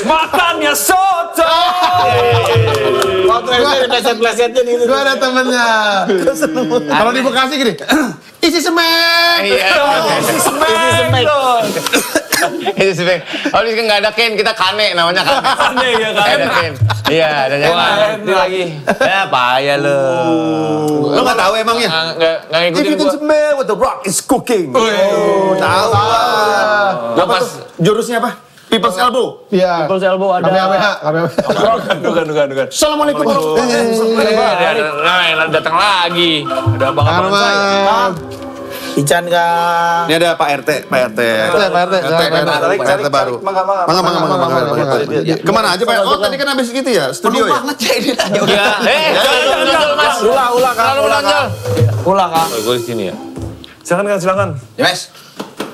Makannya soto. Gue ada temennya. Kalau di Bekasi gini, isi semen. Iya. Isi semen. Ini sih. Oh, ini kan nggak ada Ken, kita Kane namanya Kane. Kane ya kan. Nggak ada Ken. Iya, ada yang Ini lagi. Ya, payah lu. Lu nggak tahu emangnya? Nggak If ngikutin you can gua. smell what the rock is cooking. Oh, tahu lah. Gua Apa pas tuh? Jurusnya apa? People's elbow. Iya. People's elbow ada. Bukan. Assalamualaikum warahmatullahi wabarakatuh. datang lagi. Ada abang-abang saya. Ican Kang. Ini ada Pak RT. Pak RT baru. Mangga. Kemana aja Pak? Oh tadi kan habis gitu ya, studio ya? Banget ya ini tanya. Ya, Jangan Mas. Ulang Kang. Ulang Kang. gue di sini ya. Silakan Kang, silakan. Ya, Mas.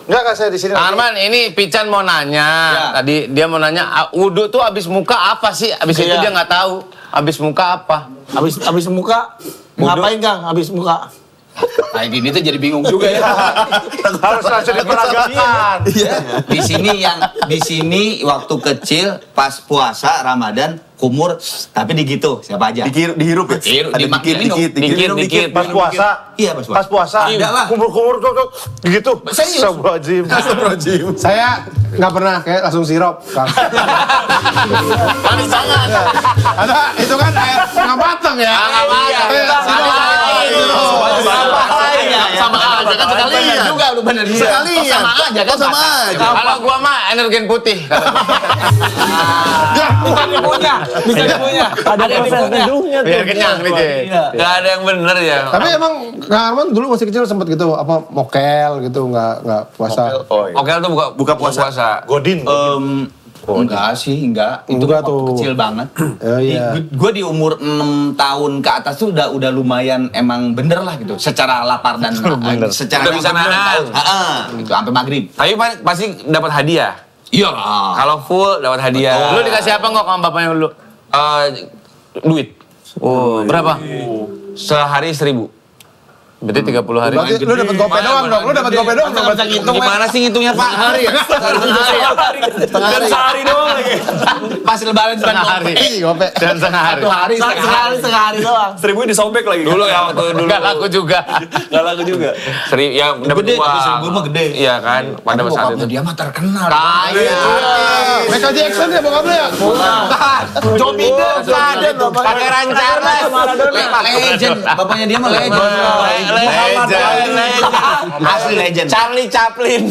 Enggak kan saya di sini. Arman, ini Pican mau nanya. Ya. Tadi dia mau nanya, wudhu tuh abis muka apa sih? Abis itu dia nggak tahu. Abis muka apa? Habis muka. Ngapain Kang? Habis muka. Kayak gini tuh jadi bingung juga ya. Harus langsung diperagakan. Di sini waktu kecil pas puasa Ramadan kumur tapi digitu siapa aja? Dihirup ya? Dihirup, Ada dimakan minum. Dikit. Pas puasa. Iya pas puasa. Pas puasa. Ada lah. Kumur tuh gitu. Serius? Astagfirullahaladzim. Saya nggak pernah kayak langsung sirup, Kang. Manis banget. Ada itu kan air setengah matang ya. Sama aja kan sekalian. juga lu bener dia. Sekalian. Sama aja kan Sama aja. Kalau gua mah energen putih. Bisa dipunya. Ada proses teduhnya tuh. Biar kenyang dikit. Iya. Gak ada yang bener ya. Tapi emang Kang Arman dulu masih kecil sempet gitu apa mokel gitu nggak puasa. Oke tuh buka puasa. Godin. Enggak sih, enggak. Itu Enggak waktu tuh. kecil banget. Oh, iya. Gue di umur 6 tahun ke atas tuh udah lumayan emang bener lah gitu. Secara lapar dan secara Udah bisa nahan. Gitu sampai maghrib. Tapi pasti dapat hadiah. Iya. Kalau full dapat hadiah. Lu dikasih apa nggak sama bapaknya lu? Duit. Oh, berapa? Sehari 1.000. Berarti 30 hari. Berarti lu dapat gope doang dong. Lu dapat gope doang. Bisa ngitung Gimana sih ngitungnya Pak? Hari ya? Sehari doang lagi. Pas lebaran cuma Setengah hari. Gope. Dan setengah hari. Satu hari Setengah hari doang. 1.000 disobek lagi. Dulu ya waktu dulu. Nggak laku juga. Gak laku juga. Yang dapat Gede, uang. tapi 1.000 mah gede. Iya kan? Pada Tapi saat bokapnya itu. dia mah terkenal. Kaya. Michael Jackson ya bokap lu ya? Joe Biden. Pakai rancaran. Legend. Bapaknya dia mah legend. Asli legend. Charlie Chaplin.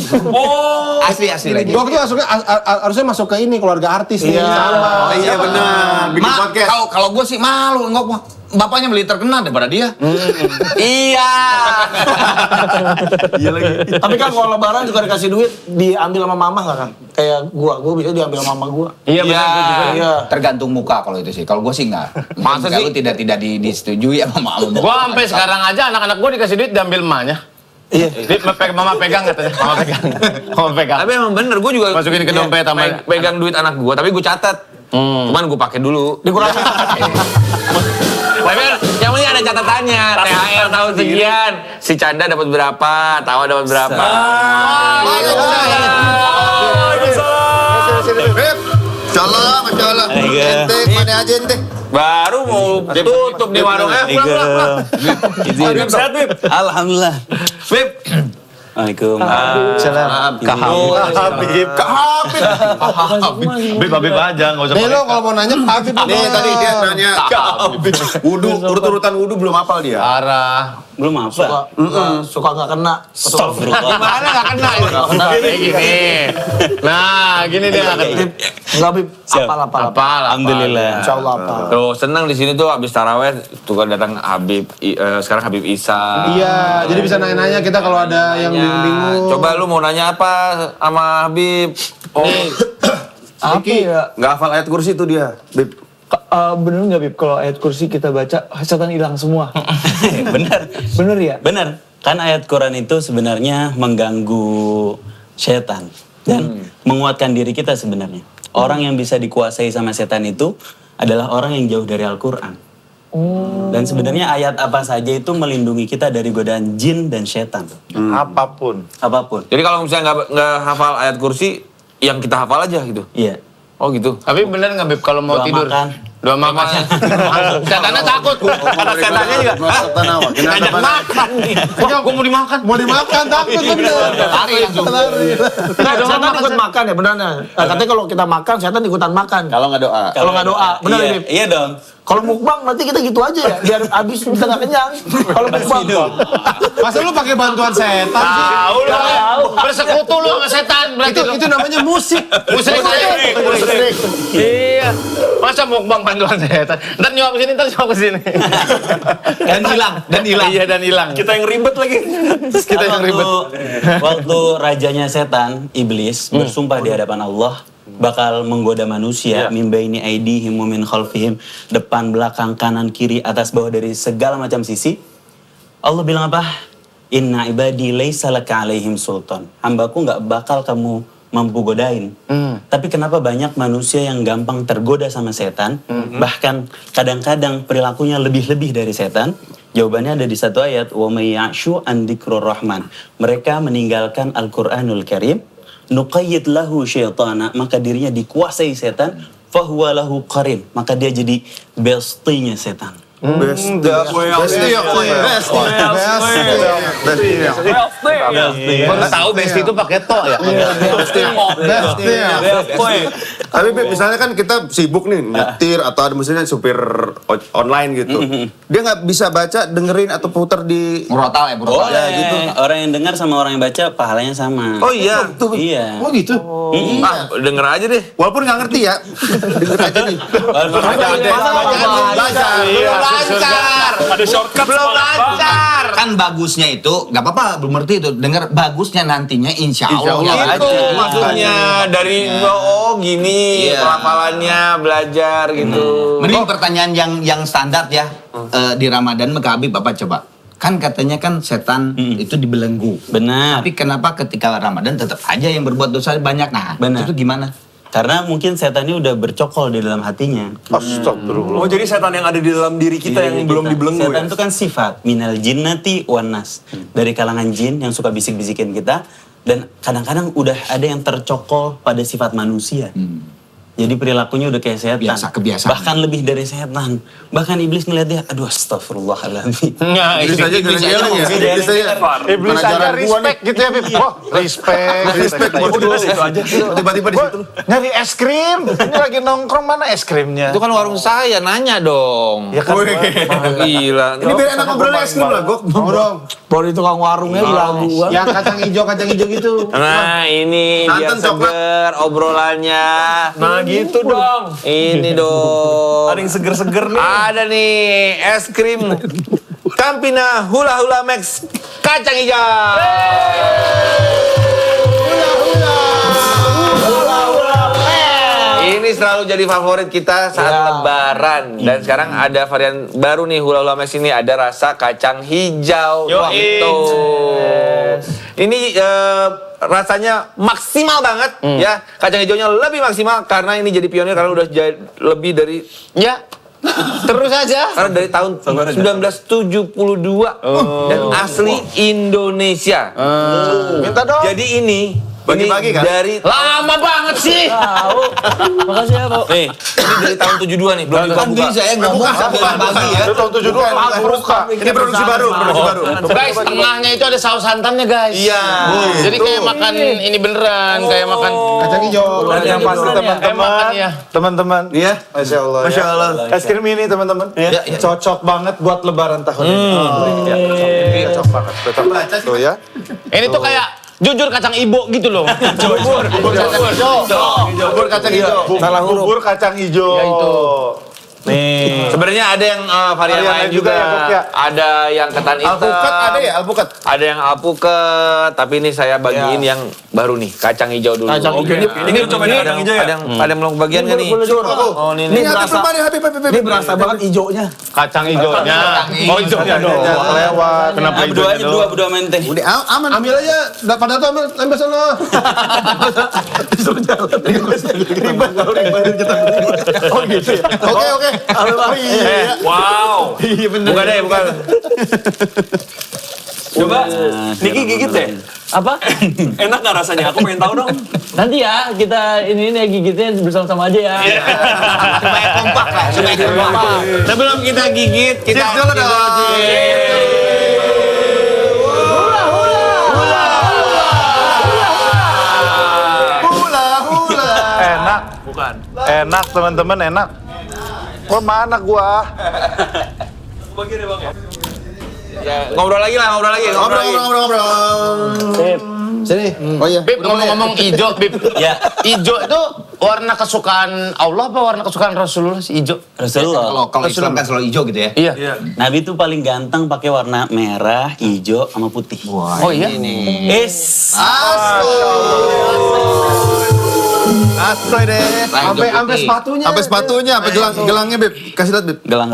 Asli legend. Waktu itu harusnya masuk ke ini keluarga artis nih sama. Oh iya benar. Bikin podcast. Kalau gue sih malu, bapaknya beli terkenal daripada dia. Iya. Iya lagi. Tapi kan kalau lebaran juga dikasih duit diambil sama mama nggak Kang? Kayak gua bisa diambil sama mama gua. Iya benar gua juga. Iya. Tergantung muka kalau itu sih. Kalau gue sih enggak. Masa sih? Lu tidak disetujui sama mama. Gua sampai sekarang aja anak-anak gua dikasih duit diambil emaknya. Iya. Mama pegang katanya. Mama pegang. Tapi emang bener, gue juga Masukin ke dompet sama- pegang duit anak gue, tapi gue catat. Cuman gue pakai dulu. Dikurangi. Tapi yang penting ada catatannya. THR tahun sekian, si Canda dapat berapa, Tawa dapat berapa. Masya Allah. Ente, mana aja ente? Baru mau tutup di warungnya. Pulang. Bib, sehat Bib. Alhamdulillah. Bib. Waalaikumsalam. Habib aja, nggak usah Nih lo kalau mau nanya Habib Nih tadi dia nanya. Wudhu, urut-urutan wudhu belum hafal dia. Parah. Belum apa? Suka nggak kena. Gimana nggak kena? Kayak gini. Nah, gini dia nggak kena. Enggak Bib. Siap. Apal. Alhamdulillah. Insya Allah apal. Tuh senang di sini tuh habis taraweh tuh kan datang Habib, sekarang Habib Isa. Iya, jadi bisa nanya-nanya kita kalau ada yang bingung-bingung. Coba lu mau nanya apa sama Habib? Apa ya? Nggak hafal ayat kursi itu dia. Bib. Bener nggak Bib kalau ayat kursi kita baca setan hilang semua? Benar. Bener ya? Benar. Kan ayat Quran itu sebenarnya mengganggu setan dan menguatkan diri kita sebenarnya. Orang yang bisa dikuasai sama setan itu adalah orang yang jauh dari Al-Quran. Dan sebenarnya ayat apa saja itu melindungi kita dari godaan jin dan setan. Apapun. Apapun. Jadi kalau misalnya nggak hafal ayat kursi, yang kita hafal aja gitu. Iya. Oh gitu. Tapi bener nggak Bib kalau mau Doa tidur? makan. Doa makan. Setannya takut. Kata setannya juga. Setan apa? Ngajak makan nih. Wah, gua mau dimakan. Mau dimakan takut bener. Lari langsung. Setan ikut makan ya benernya. Katanya kalau kita makan setan ikutan makan. Kalau nggak doa. Kalau nggak doa, benar iya, Bib? iya dong. Kalau mukbang nanti kita gitu aja ya, biar habis kita nggak kenyang. Kalau mukbang. Masa lu pakai bantuan setan sih? Tahu lah. Bersekutu lu sama setan berarti. Itu namanya musik. Musrik. Iya. Masa mukbang bantuan setan? Ntar nyuap ke sini, ntar nyuap ke sini. Dan hilang. Iya, dan hilang. Kita yang ribet lagi. Kita yang ribet. Waktu rajanya setan, iblis, bersumpah di hadapan Allah, bakal menggoda manusia, min baini aidihim wa min khalfihim, depan, belakang, kanan, kiri, atas, bawah, dari segala macam sisi. Allah bilang apa? Inna ibadi laisa laka alaihim sultan. Hambaku nggak bakal kamu mampu godain. Tapi kenapa banyak manusia yang gampang tergoda sama setan, bahkan kadang-kadang perilakunya lebih-lebih dari setan? Jawabannya ada di satu ayat, wa may ya'shu an dzikrur rahman. Mereka meninggalkan Al-Qur'anul Karim, nuqayyid lahu syaitana, maka dirinya dikuasai setan, fahuwa lahu qarin, maka dia jadi bestie-nya setan. Gua tahu besti itu pakai to ya. Tapi Beb, misalnya kan kita sibuk nih nyetir atau ada misalnya supir online gitu. Dia nggak bisa baca, dengerin atau putar di Murotal ya, murotal. Boleh, gitu. Orang yang dengar sama orang yang baca pahalanya sama. Oh iya. Iya. Oh gitu? Ah, denger aja deh. walaupun nggak ngerti ya. Denger aja nih. Lancar. Ada shortcut Belum lancar. Kan bagusnya itu, nggak apa-apa, belum ngerti itu. Dengar bagusnya nantinya insya Allah. Insya Allah. Itu maksudnya dari gini Iya. pelafalannya belajar gitu. Mending pertanyaan yang standar ya, di Ramadan Mekah Habib Bapak coba. Kan katanya kan setan itu dibelenggu. Benar. Tapi kenapa ketika Ramadan tetap aja yang berbuat dosa banyak? Nah, Benar. itu gimana? Karena mungkin setan ini udah bercokol di dalam hatinya. Astagfirullah. Oh, jadi setan yang ada di dalam diri kita yang Diri belum kita. dibelenggu Setan ya? itu kan sifat minal jinnati wan nas. Dari kalangan jin yang suka bisik-bisikin kita, dan kadang-kadang udah ada yang tercokol pada sifat manusia. Jadi perilakunya udah kayak setan. Biasa, kebiasaan. Bahkan lebih dari setan. Bahkan iblis ngeliat dia, aduh astagfirullahaladzim. Nah, Iblis aja geleng-geleng ya. Iblis aja. Iblis Mana aja jalan gua nih. respect gitu ya, Bib. Oh, respect. Itu aja. Tiba-tiba di situ. Nyari es krim. Ini lagi nongkrong, mana es krimnya? Itu kan warung saya, nanya dong. Ya kan. Gila. Ini biar enak ngobrolnya es krim lah, Gok. Mau dong. Baru itu tukang warungnya belagu gua. Yang kacang hijau gitu. Nah, ini biar Santan coklat. seger obrolannya. Nah gitu dong. Ini dong. Ada yang seger-seger nih. Ada nih es krim Campina Hula Hula Max kacang hijau. Ini selalu jadi favorit kita saat Lebaran. Dan sekarang ada varian baru nih Hula Hula Max ini, ada rasa kacang hijau. Wah, itu. Ini rasanya maksimal banget ya. Kacang hijaunya lebih maksimal karena ini jadi pionir karena udah lebih dari Ya. Terus aja. karena dari tahun 1972 dan asli Indonesia. Minta dong. Jadi ini Bagi-bagi kan? dari Lama banget sih. Makasih ya, Bu. nih, ini dari tahun 72 nih, belum Kan dibuka. bisa ya ngomong sambil bagi ya. Itu tahun 72. Ini produksi baru, produksi baru. Guys, tengahnya itu ada saus santannya, guys. Iya. Jadi kayak makan ini beneran, kayak makan Kacang hijau. Dan yang pasti makan ya. teman-teman, Iya. Masya Allah. Masya Allah. Es krim ini teman-teman, cocok banget buat Lebaran tahun ini. Cocok banget, cocok banget. Tuh ya. Ini tuh kayak jujur kacang ibo gitu loh. Bubur kacang hijau. Salah bubur kacang hijau. Ya, itu. Nih. Sebenarnya ada yang varian lain juga. ya, Kok, ya? Ada yang ketan hitam. Alpukat ada ya, alpukat. Ada yang alpukat, tapi ini saya bagiin yang baru nih, kacang hijau dulu. Kacang hijau. Ini coba kacang hijau ya. Ada yang belum bagian kan nih? Oh, ini Ini Habib lupa nih, Habib. Ini berasa banget hijaunya. Kacang hijaunya. Oh, hijaunya dong. Lewat. Kenapa Berdua hijaunya aja, doang? berdua main teh. Udah aman. Ambil aja, pada tuh ambil sana. Oh gitu ya. Oke. Oh iya. Wow. Buka deh, buka. Coba, Niki gigit deh. Apa? Enak nggak rasanya? Aku pengen tahu dong. Nanti ya, kita ini gigitnya bersama-sama aja ya. Supaya kompak lah, supaya kompak. Sebelum kita gigit, kita Cheers dulu dong. Enak. Bukan. Enak teman-teman, enak. Kemana gua? Ya, ngobrol lagi lah, ngobrol lagi. Ngobrol. Sini. Oh iya. Bib, ngomong-ngomong ijo, Bib. Ya. Ijo itu warna kesukaan Allah apa warna kesukaan Rasulullah sih ijo? Rasulullah. Kalau Islam kan selalu hijau gitu ya. Iya. Nabi itu paling ganteng pakai warna merah, hijau, sama putih. Oh iya. Asoy deh. Sampai sepatunya. Sampai sepatunya, sampai gelangnya, Beb. Kasih lihat, Beb. Gelang.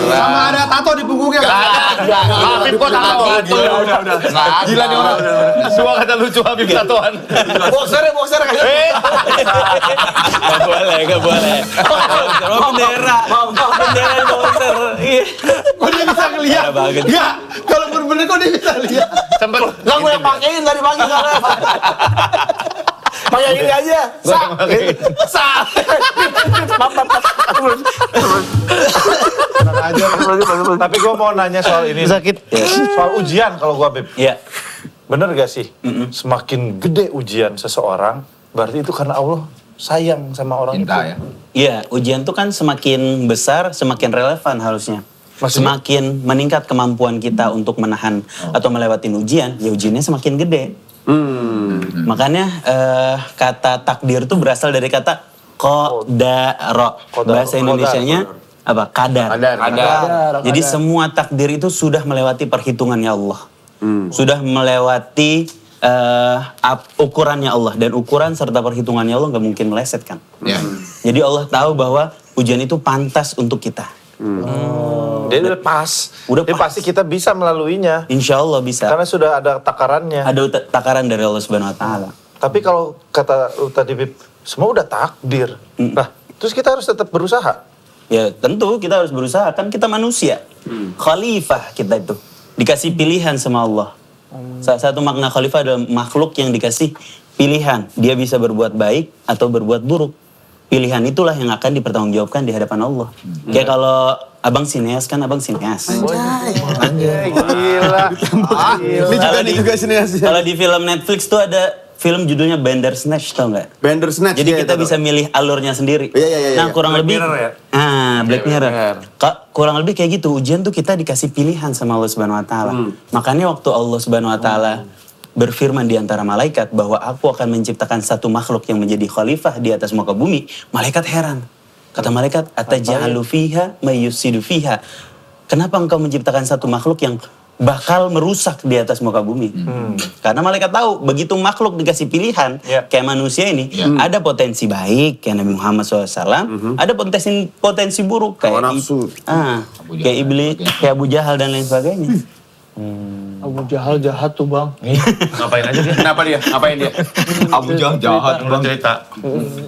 Sama ada tato di punggungnya. Habib kok tahu? Udah. Gila nih orang. Semua kata lucu Habib tatoan. Boxer kasih. Gak boleh. Bendera boxer. Iya. Kok dia bisa ngeliat? Parah banget. Enggak, kalau bener-bener kok dia bisa lihat? Sempet. Lah gue yang pakein tadi pagi soalnya. Pakai ini aja. Tapi gua mau nanya soal ini. Sakit. Soal ujian kalau gua, Beb. Iya. Bener gak sih? Semakin gede ujian seseorang, berarti itu karena Allah sayang sama orang itu. Cinta ya. Iya, ujian tuh kan semakin besar, semakin relevan harusnya. Maksudnya? Semakin meningkat kemampuan kita untuk menahan atau melewatin ujian, ya ujiannya semakin gede. Makanya kata takdir tuh berasal dari kata qadara. Bahasa Indonesianya apa? Kadar. Jadi semua takdir itu sudah melewati perhitungannya Allah. Sudah melewati ukurannya Allah. Dan ukuran serta perhitungannya Allah nggak mungkin meleset kan. Jadi Allah tahu bahwa ujian itu pantas untuk kita. Dia udah pas. Jadi pasti kita bisa melaluinya. Insya Allah bisa. Karena sudah ada takarannya. Ada takaran dari Allah Subhanahu Wa Taala. Tapi kalau kata lu tadi, Bib, semua udah takdir. Nah, terus kita harus tetap berusaha. Ya tentu kita harus berusaha, kan kita manusia. Khalifah kita itu. Dikasih pilihan sama Allah. Salah satu makna khalifah adalah makhluk yang dikasih pilihan. Dia bisa berbuat baik atau berbuat buruk. Pilihan itulah yang akan dipertanggungjawabkan di hadapan Allah. Kayak kalau abang sineas kan abang sineas. Anjay, gila. Ini juga sineas. Kalau di film Netflix tuh ada film judulnya Bandersnatch, tau nggak? Bandersnatch. Jadi kita bisa milih alurnya sendiri. Iya. Nah kurang lebih, Mirror ya? Black Mirror. Kurang lebih kayak gitu. Ujian tuh kita dikasih pilihan sama Allah Subhanahu Wa Taala. Makanya waktu Allah Subhanahu Wa Taala berfirman di antara malaikat bahwa aku akan menciptakan satu makhluk yang menjadi khalifah di atas muka bumi, malaikat heran. Kata malaikat, ataj'alu fiha may yufsidu fiha. Kenapa engkau menciptakan satu makhluk yang bakal merusak di atas muka bumi? Karena malaikat tahu begitu makhluk dikasih pilihan kayak manusia ini, ada potensi baik kayak Nabi Muhammad SAW, ada potensi buruk kayak kayak iblis, kayak Abu Jahal dan lain sebagainya. Abu Jahal jahat tuh bang. Ngapain aja dia? Kenapa dia? Ngapain dia? Abu Jahal jahat. Cerita.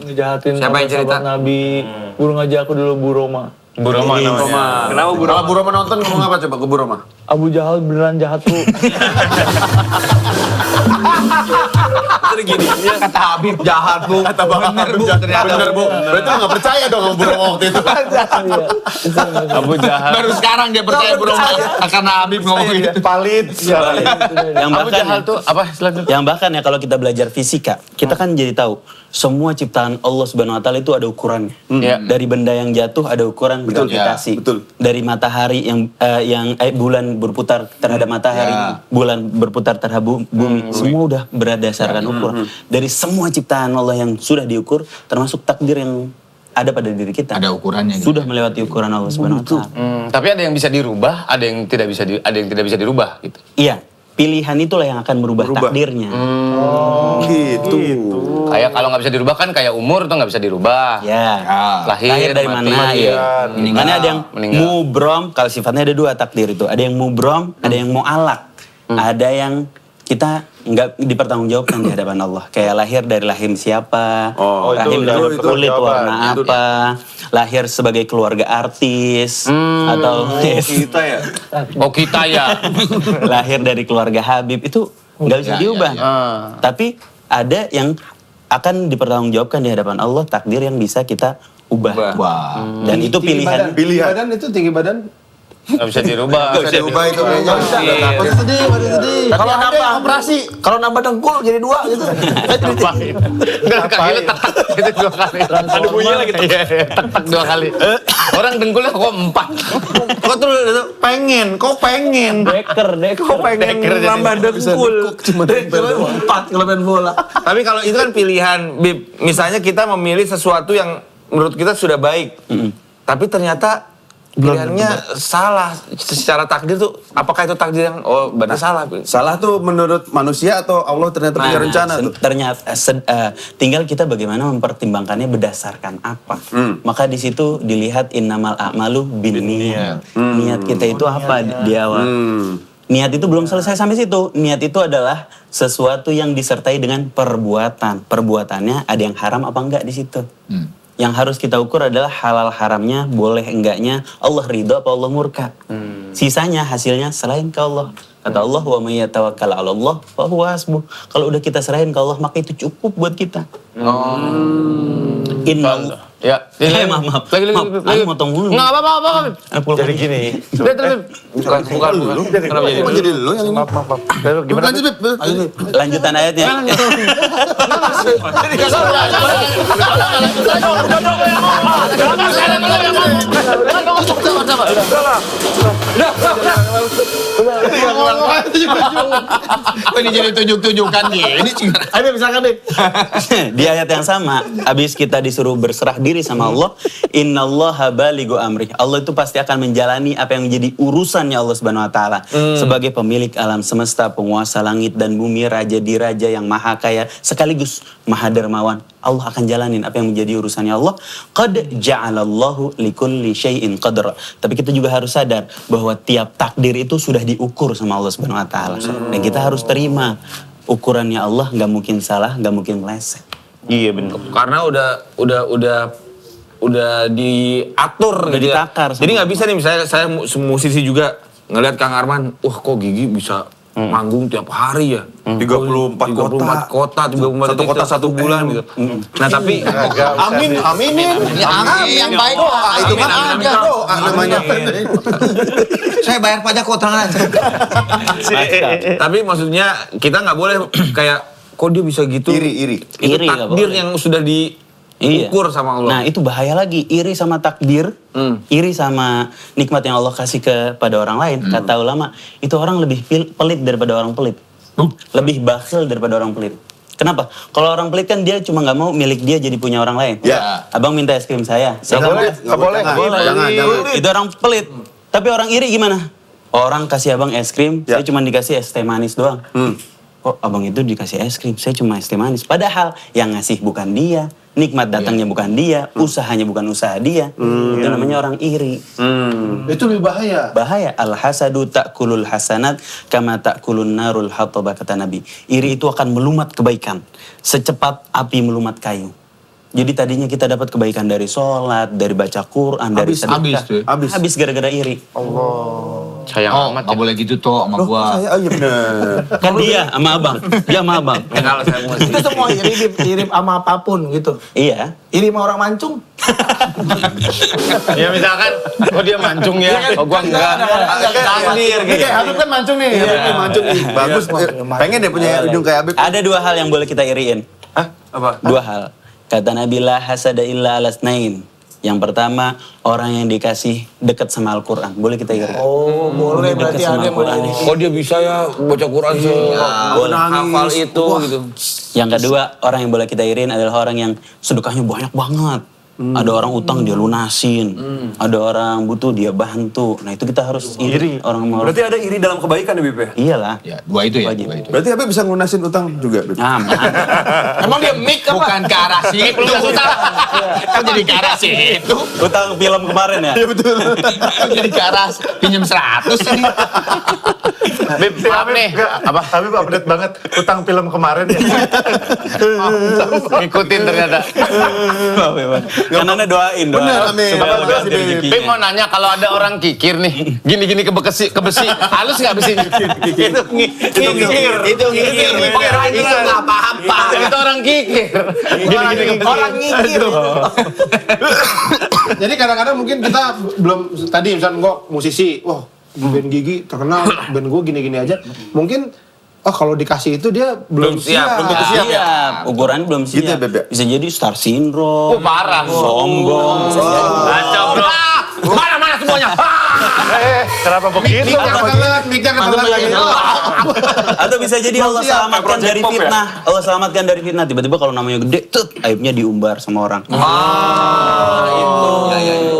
Ngejahatin Siapa yang cerita? sahabat Nabi. Guru ngajak aku dulu Bu Roma. Bu Roma namanya. Kenapa Bu Roma? Kalau Bu Roma nonton ngomong apa coba ke Bu Roma? Abu Jahal beneran jahat tuh. Terus gini, kata Habib jahat Bu. Kata Bang Habib jahat ternyata. Bener, Bu. Berarti lu nggak percaya dong sama Bu Roma waktu itu. Abu Jahal. Baru sekarang dia percaya Bu Roma karena Habib ngomong gitu. Valid. Yang Abu bahkan Jahal tuh apa selanjutnya? yang bahkan ya kalau kita belajar fisika, kita kan jadi tahu semua ciptaan Allah Subhanahu Wa Taala itu ada ukurannya. Dari benda yang jatuh ada ukuran gravitasi. betul. Dari matahari yang bulan berputar terhadap matahari, bulan berputar terhadap bumi, semua udah berdasarkan ukuran. Dari semua ciptaan Allah yang sudah diukur, termasuk takdir yang ada pada diri kita. Ada ukurannya gitu. Sudah melewati ukuran Allah Subhanahu Wa Taala. Tapi ada yang bisa dirubah, ada yang tidak bisa dirubah gitu. Iya, pilihan itulah yang akan merubah takdirnya. Gitu. Kayak kalau nggak bisa dirubah kan kayak umur tuh nggak bisa dirubah. Ya. Lahir dari mati, mana ya? Mana ada yang meninggal. mubrom, kalau sifatnya ada dua takdir itu. Ada yang mubrom, ada yang mu'alak. Ada yang kita nggak dipertanggungjawabkan di hadapan Allah. Kayak lahir dari rahim siapa, rahim itu dari kulit jawaban. warna apa, lahir sebagai keluarga artis, atau Oh kita ya. lahir dari keluarga Habib, itu nggak bisa diubah. Tapi ada yang akan dipertanggungjawabkan di hadapan Allah, takdir yang bisa kita ubah. Dan itu pilihan. Tinggi badan itu tinggi badan Nggak bisa dirubah. Bisa diubah itu kayaknya. Masih sedih. Kalau Ada nambah operasi. Kalau nambah dengkul jadi 2 gitu. Enggak kaki lu tek gitu 2 kali. Ada bunyinya lagi tek 2 kali. Orang dengkulnya kok 4. Kok tuh pengen, Deker. kok pengen nambah dengkul. Cuma 4 kalau main bola. Tapi kalau itu kan pilihan, Bib. Misalnya kita memilih sesuatu yang menurut kita sudah baik. Tapi ternyata pilihannya salah. Secara takdir tuh, apakah itu takdir yang, berarti salah. Salah tuh menurut manusia atau Allah ternyata punya rencana tuh? Ternyata tinggal kita bagaimana mempertimbangkannya berdasarkan apa. Maka di situ dilihat innamal a'malu binniyat. Niat kita itu apa di awal. Niat itu belum selesai sampai situ. Niat itu adalah sesuatu yang disertai dengan perbuatan. Perbuatannya ada yang haram apa enggak di situ. Yang harus kita ukur adalah halal haramnya, boleh enggaknya, Allah ridho apa Allah murka. Sisanya hasilnya selain ke Allah. Kata Allah, wa may yatawakkal 'ala Allah fa huwa hasbuh. Kalau udah kita serahin ke Allah, maka itu cukup buat kita. Inna Ya, maaf. Lagi. Aku motong dulu. Enggak apa-apa. Jadi gini. Bukan. Kenapa jadi? Kok jadi lu yang ini? Maaf. Gimana? Lanjut, Beb. Lanjutan ayatnya. Kok ini jadi tunjuk-tunjukkan gini? Ayo misalkan deh. Di ayat yang sama, habis kita disuruh berserah diri sama Allah, innallaha balighu amri. Allah itu pasti akan menjalani apa yang menjadi urusannya Allah Subhanahu wa taala. Sebagai pemilik alam semesta, penguasa langit dan bumi, raja di raja yang maha kaya sekaligus maha dermawan. Allah akan jalanin apa yang menjadi urusannya Allah. Qad ja'alallahu likulli syai'in qadra. Tapi kita juga harus sadar bahwa tiap takdir itu sudah diukur sama Allah Subhanahu wa taala. Dan kita harus terima ukurannya Allah, nggak mungkin salah, nggak mungkin meleset. Iya benar. Karena udah diatur Udah gitu ya. ditakar sama Jadi nggak bisa nih misalnya saya musisi juga ngelihat Kang Arman, wah kok Gigi bisa manggung tiap hari ya. 34 kota, 34 Satu kota, satu bulan gitu. Nah tapi Aminin. Yang baik doa. Itu kan ada doa namanya. Saya bayar pajak kok tenang aja. tapi maksudnya kita nggak boleh kayak kok dia bisa gitu. Iri. Itu Iri nggak takdir boleh. yang sudah diukur sama Allah. Nah itu bahaya lagi, iri sama takdir, iri sama nikmat yang Allah kasih kepada orang lain. Kata ulama, itu orang lebih pelit daripada orang pelit. Lebih bakhil daripada orang pelit. Kenapa? Kalau orang pelit kan dia cuma nggak mau milik dia jadi punya orang lain. Ya. Abang minta es krim saya. Nggak boleh. Jangan. Itu orang pelit. Tapi orang iri gimana? Orang kasih abang es krim, saya cuma dikasih es teh manis doang. Kok abang itu dikasih es krim, saya cuma es teh manis. Padahal yang ngasih bukan dia, nikmat datangnya bukan dia, usahanya bukan usaha dia. Itu namanya orang iri. Itu lebih bahaya. Bahaya. Al-hasadu ta'kulul hasanat kama ta'kulun narul hataba, kata Nabi. Iri itu akan melumat kebaikan secepat api melumat kayu. Jadi tadinya kita dapat kebaikan dari sholat, dari baca Quran, dari sedekah. Habis gara-gara iri. Sayang amat. Nggak boleh gitu toh sama gua. Iya bener. Kan dia sama abang. Dia sama abang. Ya, kalau saya musisi. Itu semua iri sama apapun gitu. Iya. Iri sama orang mancung. Ya misalkan, dia mancung ya, gua enggak. Takdir Ini gitu. kayak Habib kan mancung nih. Habib nih mancung nih. Bagus. Pengen deh punya hidung kayak Habib. Ada dua hal yang boleh kita iriin. Apa? Dua hal. Kata Nabi la hasada illa alasnain. Yang pertama, orang yang dikasih dekat sama Al-Quran. Boleh kita iri. Oh, boleh Dekat berarti sama ada yang Al-Quran. boleh. Oh dia bisa ya baca Quran boleh. hafal itu gitu. Yang kedua, orang yang boleh kita iriin adalah orang yang sedekahnya banyak banget. Ada orang utang dia lunasin. Ada orang butuh dia bantu. Nah itu kita harus iri. Orang mau. Berarti ada iri dalam kebaikan ya, Bib ya? Iyalah. Ya, dua itu ya. Wajib. Dua itu. Berarti Habib bisa ngunasin utang juga, Bib? Aman. Emang dia mic apa? Bukan ke arah situ. Kan jadi ke arah situ. Utang film kemarin ya? Kan jadi ke arah pinjam 100 ini. Bib, Maaf nih. Apa? Habib update banget utang film kemarin ya. Ngikutin ternyata. Kan Anda doain doa. Bener, amin. Supaya Makasih, lepas dari Bib. rezekinya. Bim mau nanya kalau ada orang kikir nih, gini-gini ke besi, halus nggak besinya? Itu ngikir. Itu ngikir. Itu nggak apa-apa. Itu orang kikir. Gini-gini ke Orang ngikir. Jadi kadang-kadang mungkin kita belum, tadi misalnya gue musisi, wah band Gigi terkenal, band gue gini-gini aja. Mungkin, kalau dikasih itu dia belum siap. belum tentu siap. Siap, ukuran belum siap. Gitu ya, Beb, ya? Bisa jadi star syndrome. Parah. Sombong. Kacau bro. Mana semuanya? Kenapa begitu? Mic-nya ketelan lagi. Atau bisa jadi Allah selamatkan dari fitnah. Allah selamatkan dari fitnah. Tiba-tiba kalau namanya gede, aibnya diumbar sama orang. Itu.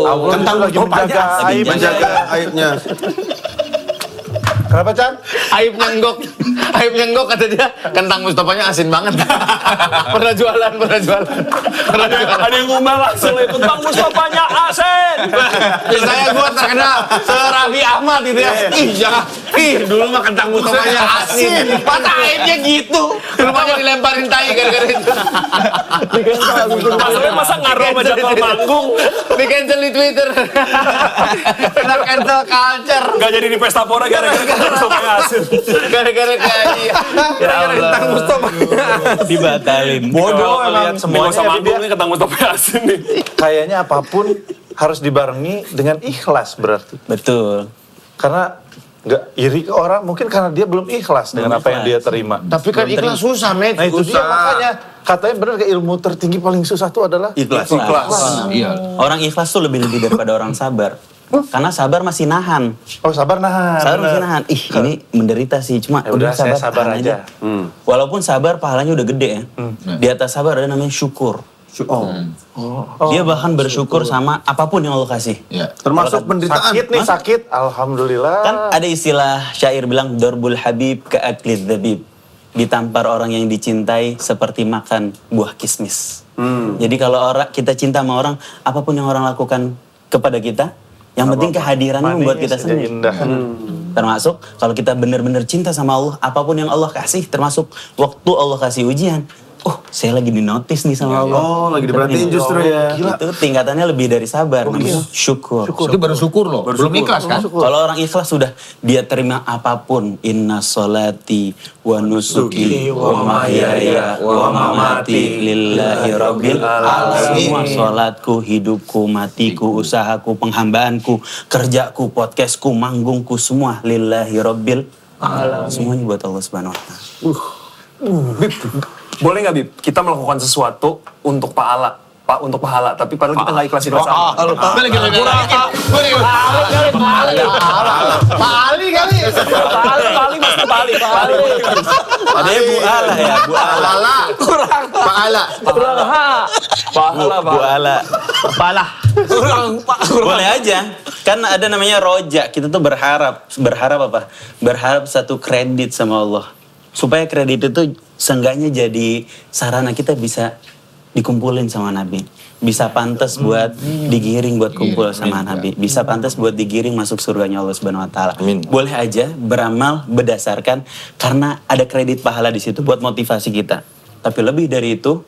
Kentang lagi menjaga aib. Menjaga aibnya. Kenapa, Chan? Aib nyenggok kata dia. Kentang Mustafanya asin banget. Pernah jualan. Ada yang ngomong langsung itu Bang Mustafanya asen. Saya gua terkenal Raffi Ahmad gitu ya. Ih, dulu mah kentang Mustafanya asin. Masa aibnya gitu. Rumahnya dilemparin tai gara-gara itu. Masalahnya masa ngaruh sama jadwal manggung. Di cancel di Twitter. Kena cancel culture. Gak jadi di pesta pora gara-gara Mustafanya asen. Gara-gara kayak gara-gara kentang Mustafanya. Dibatalin. Bodoh emang Semuanya semuanya manggung nih ketang Mustafanya asen nih. Kayaknya apapun harus dibarengi dengan ikhlas berarti. Betul. Karena nggak iri ke orang mungkin karena dia belum ikhlas dengan apa yang dia terima. Tapi kan ikhlas susah, Met. Nah itu dia makanya katanya benar ke ilmu tertinggi paling susah itu adalah Ikhlas. Iya. Orang ikhlas tuh lebih daripada orang sabar. Karena sabar masih nahan. Oh sabar nahan. Sabar bener. masih nahan. Ini menderita sih, cuma Ya udah, saya sabar tahan aja. Walaupun sabar pahalanya udah gede ya. Di atas sabar ada namanya syukur. Dia bahkan bersyukur sama apapun yang Allah kasih. Termasuk penderitaan. Sakit nih sakit, alhamdulillah. Kan ada istilah syair bilang dorbul habib ke aklid zabib. Ditampar orang yang dicintai seperti makan buah kismis. Jadi kalau kita cinta sama orang, apapun yang orang lakukan kepada kita, yang penting kehadirannya membuat kita senang. Indah. Termasuk kalau kita benar-benar cinta sama Allah, apapun yang Allah kasih, termasuk waktu Allah kasih ujian. Oh, saya lagi dinotis nih sama Allah. Oh, lagi diperhatiin justru ya. Itu tingkatannya lebih dari sabar, namanya syukur. Itu baru syukur loh, belum ikhlas kan? Kalau orang ikhlas sudah dia terima apapun. Inna solati wa nusuki wa mahyaya wa mamati lillahi rabbil alamin. Semua sholatku, hidupku, matiku, usahaku, penghambaanku, kerjaku, podcastku, manggungku, semua lillahi rabbil alamin. Semuanya buat Allah Subhanahu wa taala. Bib, boleh nggak Bib, kita melakukan sesuatu untuk pahala, untuk pahala, tapi padahal kita nggak ikhlasin sama. Pali kali. Pali mas, pali. Ada Bu Ala ya, Bu Ala. Pahala. Bu Ala. Boleh aja. Kan ada namanya roja. Kita tuh berharap apa? Berharap satu kredit sama Allah. Supaya kredit itu seenggaknya jadi sarana kita bisa dikumpulin sama Nabi. Bisa pantas buat digiring buat kumpul sama Nabi. Bisa pantas buat digiring masuk surganya Allah Subhanahu wa taala. Boleh aja beramal berdasarkan karena ada kredit pahala di situ buat motivasi kita. Tapi lebih dari itu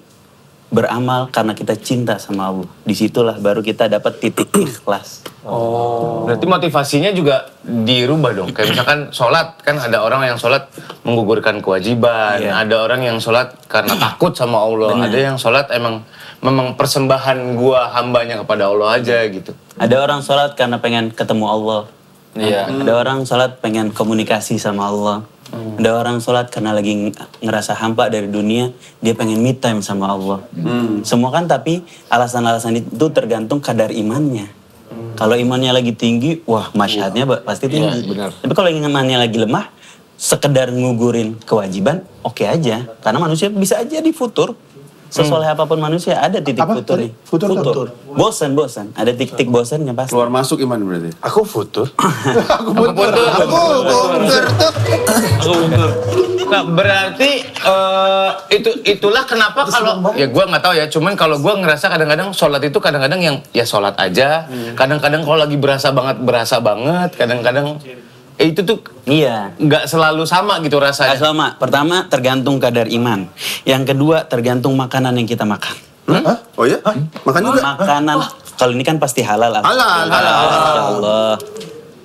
beramal karena kita cinta sama Allah. Disitulah baru kita dapat titik ikhlas. Berarti motivasinya juga dirubah dong. Kayak misalkan sholat, kan ada orang yang sholat menggugurkan kewajiban. Iya. Ada orang yang sholat karena takut sama Allah. Ada yang sholat memang persembahan gua hambanya kepada Allah aja gitu. Ada orang sholat karena pengen ketemu Allah. Iya. Ada orang sholat pengen komunikasi sama Allah. Ada orang sholat karena lagi ngerasa hampa dari dunia, dia pengen me time sama Allah. Semua kan tapi alasan-alasan itu tergantung kadar imannya. Kalau imannya lagi tinggi, wah masyhadnya pasti tinggi. Tapi kalau imannya lagi lemah, sekedar ngugurin kewajiban, oke aja. Karena manusia bisa aja difutur. Sesoleh apapun manusia ada titik futur nih. Futur. Bosan. Ada titik bosannya pasti. Keluar masuk iman berarti. Aku futur. Nah, berarti itulah kenapa kalau ya gue nggak tahu ya. Cuman kalau gue ngerasa kadang-kadang sholat itu kadang-kadang yang ya sholat aja. Kadang-kadang kalau lagi berasa banget, kadang-kadang itu tuh Iya. nggak selalu sama gitu rasanya. Sama. Pertama tergantung kadar iman. Yang kedua tergantung makanan yang kita makan. Oh ya? Makan juga? Makanan kalau ini kan pasti halal. Halal. Masya Allah.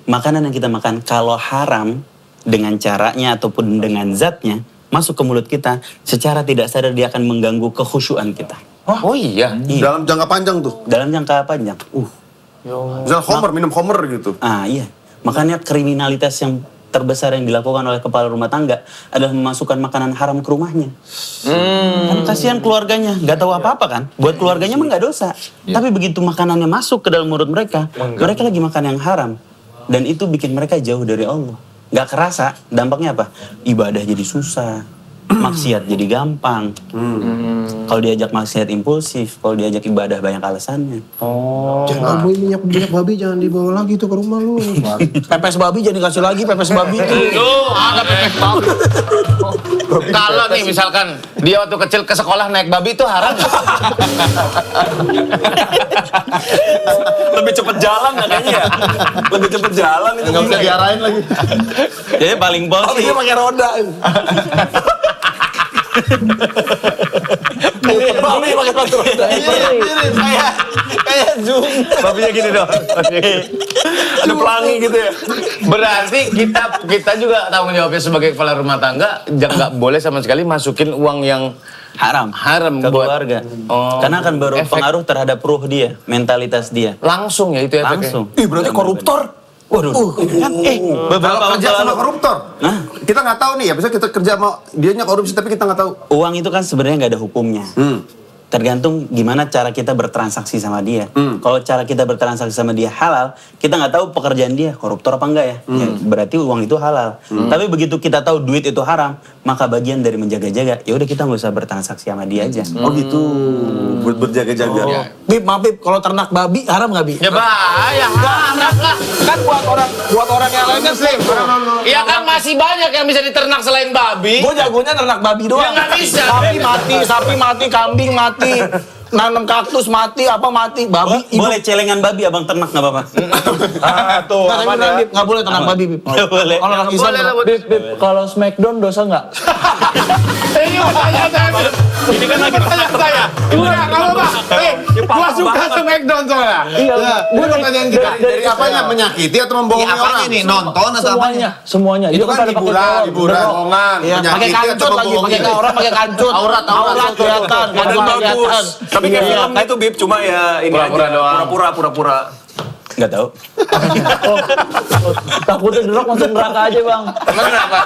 Makanan yang kita makan kalau haram dengan caranya ataupun dengan zatnya masuk ke mulut kita, secara tidak sadar dia akan mengganggu kekhusyuan kita. Oh iya. Dalam jangka panjang tuh. Dalam jangka panjang. Misal homer, minum homer gitu. Iya. Makanya kriminalitas yang terbesar yang dilakukan oleh kepala rumah tangga adalah memasukkan makanan haram ke rumahnya. Kan kasihan keluarganya, nggak tahu apa-apa kan. Buat keluarganya mah nggak dosa. Tapi begitu makanannya masuk ke dalam mulut mereka, mereka lagi makan yang haram. Dan itu bikin mereka jauh dari Allah. Nggak kerasa, dampaknya apa? Ibadah jadi susah, maksiat jadi gampang. Kalau diajak maksiat impulsif, kalau diajak ibadah banyak alasannya. Jangan beli minyak babi, jangan dibawa lagi tuh ke rumah lu. Pepes babi jadi kasih lagi pepes babi. Tuh, ada pepes babi. Kalau nih misalkan dia waktu kecil ke sekolah naik babi itu haram nggak? Lebih cepet jalan kayaknya ya. Lebih cepet jalan itu. Nggak bisa diarahin lagi. Jadi paling pol Tapi sih. dia pakai roda. Babi pakai sepatu roda. Kayak zoom. Babinya gini dong. Ada pelangi gitu ya. Berarti kita juga tanggung jawabnya sebagai kepala rumah tangga nggak boleh sama sekali masukin uang yang Haram haram ke buat keluarga. Oh. Karena akan Efek. berpengaruh terhadap ruh dia, mentalitas dia. langsung ya itu efeknya. Langsung. Ih berarti koruptor. Waduh. Kan, beberapa Kalau waktu kerja sama lalu koruptor, kita nggak tahu nih ya. Misalnya kita kerja sama dianya korupsi tapi kita nggak tahu. uang itu kan sebenarnya nggak ada hukumnya. Tergantung gimana cara kita bertransaksi sama dia. Kalau cara kita bertransaksi sama dia halal, kita nggak tahu pekerjaan dia koruptor apa enggak ya. Ya, berarti uang itu halal. Tapi begitu kita tahu duit itu haram, maka bagian dari menjaga-jaga, ya udah kita nggak usah bertransaksi sama dia aja. Oh gitu, buat berjaga-jaga. Bib, maaf Bib, kalau ternak babi haram nggak Bib? Ya bahaya, haram lah. Kan buat orang yang lain kan Muslim. Ya kan masih banyak yang bisa diternak selain babi. Gue jagonya ternak babi doang. Ya nggak bisa. Sapi mati, kambing mati, nanam kaktus mati, apa mati, babi hidup. Boleh celengan babi abang ternak nggak apa-apa. Tuh, Nggak, tapi aman beneran, ya. Bib, nggak boleh ternak babi Bib. Nggak boleh. Kalau orang Islam Boleh lah buat Bib, kalau Smackdown dosa nggak? ini pertanyaan saya. Ini kan lagi pertanyaan saya. Udah, nggak apa-apa. Gua suka Smackdown soalnya. Iya, Gue pertanyaan kita dari apanya? Menyakiti atau membohongi orang? Nonton atau semuanya, semuanya. Itu Dia kan pada pakai hiburan, telur, hiburan, berok. bohongan, Iya, pakai menyakiti atau kancut lagi, membohongi. pakai orang pakai kancut. Aurat kelihatan, Padahal kancut bagus. kelihatan. Tapi kayak film itu Bib, cuma ya ini Pura-pura aja. doang. Pura-pura. Nggak tahu. Takutnya derok masuk neraka aja bang. Emang kenapa?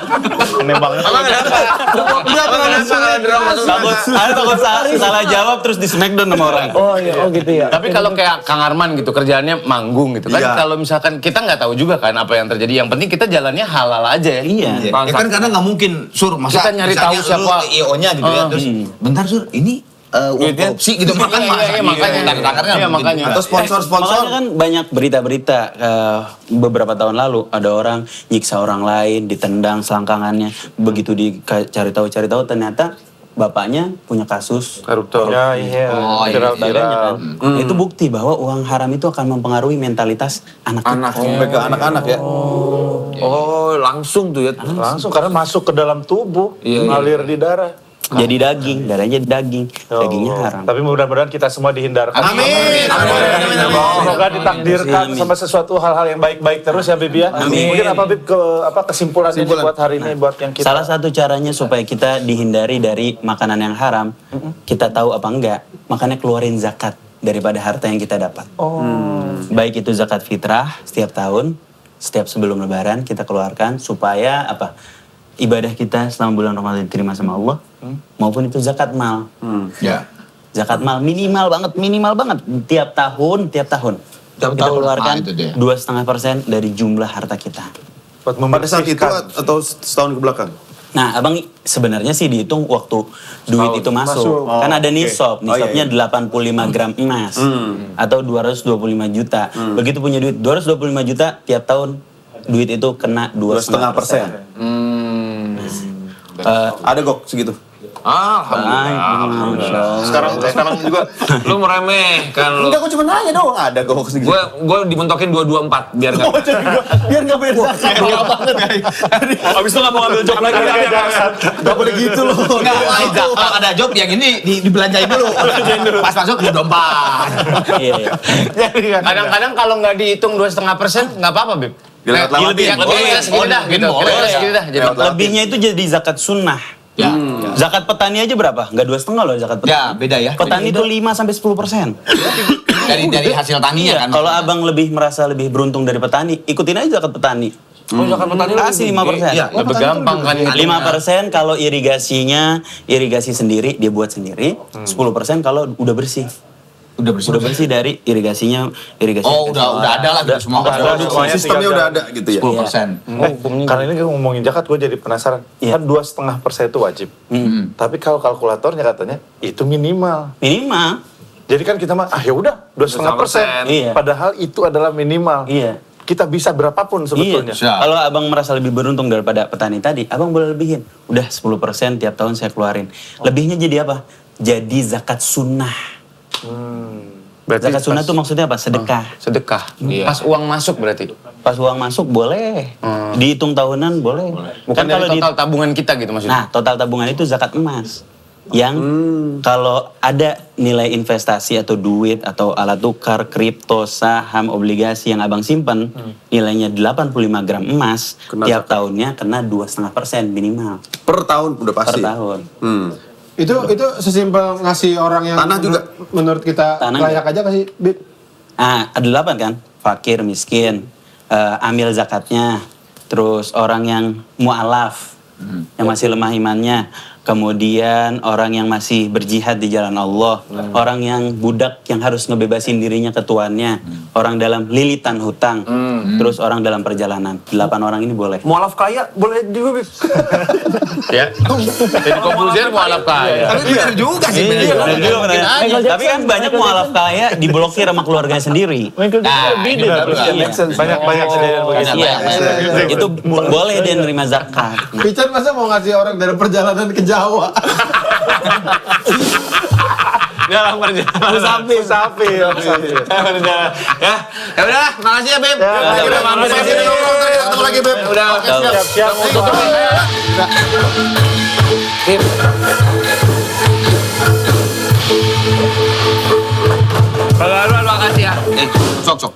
Aneh banget. Emang kenapa? Emang kenapa kalau drama masuk? Takut salah jawab terus di smackdown sama orang. Oh iya, oh gitu ya. Tapi kalau kayak Kang Arman gitu kerjaannya manggung gitu kan, Iya. kalau misalkan kita nggak tahu juga kan apa yang terjadi, yang penting kita jalannya halal aja ya. Iya. Ya kan karena nggak mungkin sur masa Kita nyari tahu misalnya siapa. lu IO-nya gitu ya terus bentar sur ini uang korupsi gitu makan Iya, makanya. Iya, makanya. Atau sponsor-sponsor. Makanya kan banyak berita-berita beberapa tahun lalu ada orang nyiksa orang lain, ditendang selangkangannya. Begitu dicari tahu ternyata bapaknya punya kasus Koruptor. Ya, iya. sebagainya kan. Itu bukti bahwa uang haram itu akan mempengaruhi mentalitas anak kita. Sampai ke anak-anak ya. Oh, langsung tuh ya. Langsung karena masuk ke dalam tubuh, ngalir di darah. Jadi daging, darahnya daging, dagingnya haram. Tapi mudah-mudahan kita semua dihindarkan. Amin. Semoga ditakdirkan sama sesuatu hal-hal yang baik-baik terus ya Bib ya. Mungkin apa Bib kesimpulannya nih buat hari ini buat yang kita. Salah satu caranya supaya kita dihindari dari makanan yang haram, kita tahu apa enggak, makanya keluarin zakat daripada harta yang kita dapat. Baik itu zakat fitrah setiap tahun, setiap sebelum lebaran kita keluarkan supaya apa? Ibadah kita selama bulan Ramadan diterima sama Allah, maupun itu zakat mal. Ya. Zakat mal minimal banget tiap tahun kita tahun. keluarkan itu dia. 2,5% dari jumlah harta kita. Pada saat itu atau setahun ke belakang? Nah, abang sebenarnya sih dihitung waktu duit itu masuk. Kan ada nisab, nisabnya 85 gram emas atau 225 juta. Begitu punya duit 225 juta tiap tahun duit itu kena 2,5%. Ada kok segitu. Alhamdulillah. Sekarang juga Lu meremehkan lu. Enggak, gue cuma nanya doang. Ada gue segini. Gue dimentokin 224 biar enggak. Biar nggak bayar zakat. abis itu nggak mau ngambil job lagi. Gak boleh gitu loh. Kalau ada job yang ini dibelanjain dulu. Pas masuk 24. Iya. Kadang-kadang kalau nggak dihitung 2,5% nggak apa-apa, Bib. Dilewat-lewatin. Lebih segini dah gitu. Kira-kira segini dah. Jadi Lebihnya itu jadi zakat sunnah. Ya. Zakat petani aja berapa? Nggak 2,5 loh zakat petani. Ya, beda ya. Petani itu 5-10%. Dari hasil taninya Iya, kan. kalau abang merasa lebih beruntung dari petani, ikutin aja zakat petani. Zakat petani Kasih 5%. Iya, lebih gampang kan. 5% kalau irigasi sendiri, dia buat sendiri. 10% kalau udah bersih. Udah bersih. Udah bersih dari irigasinya. Oh, udah ada lah gitu semua. Sistemnya udah ada gitu ya. 10%. Karena ini ngomongin zakat, gue jadi penasaran. Iya. Kan 2,5% itu wajib. Tapi kalau kalkulatornya katanya itu minimal. Minimal. Jadi kan kita mah ya udah 2,5%. Iya. Padahal itu adalah minimal. Iya. Kita bisa berapapun sebetulnya. Iya. Kalau abang merasa lebih beruntung daripada petani tadi, abang boleh lebihin. Udah 10% tiap tahun saya keluarin. Lebihnya jadi apa? Jadi zakat sunnah. Zakat sunnah itu maksudnya apa? Sedekah. Sedekah. Pas uang masuk berarti. Pas uang masuk boleh. Dihitung tahunan boleh. Bukan dari total tabungan kita gitu maksudnya. Nah, total tabungan itu zakat emas. Yang kalau ada nilai investasi atau duit atau alat tukar, kripto, saham, obligasi yang abang simpen, nilainya 85 gram emas, tiap tahunnya kena 2,5% minimal. Per tahun udah pasti. Per tahun. Itu sesimpel ngasih orang yang Tanah juga. menurut kita Tanah layak aja kasih Bib. Ada 8 kan? Fakir, miskin, amil zakatnya, terus orang yang mu'alaf, yang masih lemah imannya, kemudian orang yang masih berjihad di jalan Allah, orang yang budak yang harus ngebebasin dirinya ke tuannya, orang dalam lilitan hutang, terus orang dalam perjalanan. 8 orang ini boleh. Mualaf kaya boleh juga, Bib. Ya. Jadi konklusinya mualaf kaya. Tapi benar juga sih. Bener juga, bener. Tapi kan banyak mualaf kaya diblokir sama keluarganya sendiri. Banyak kejadian begitu. Iya, itu boleh dia nerima zakat. Pican masa mau ngasih orang dari perjalanan ke Jawa? Dalam perjalanan. Sapi. Ya udah, makasih ya, Beb. Ketemu lagi, Beb. Udah. Siap. Beb. Makasih ya. Sok.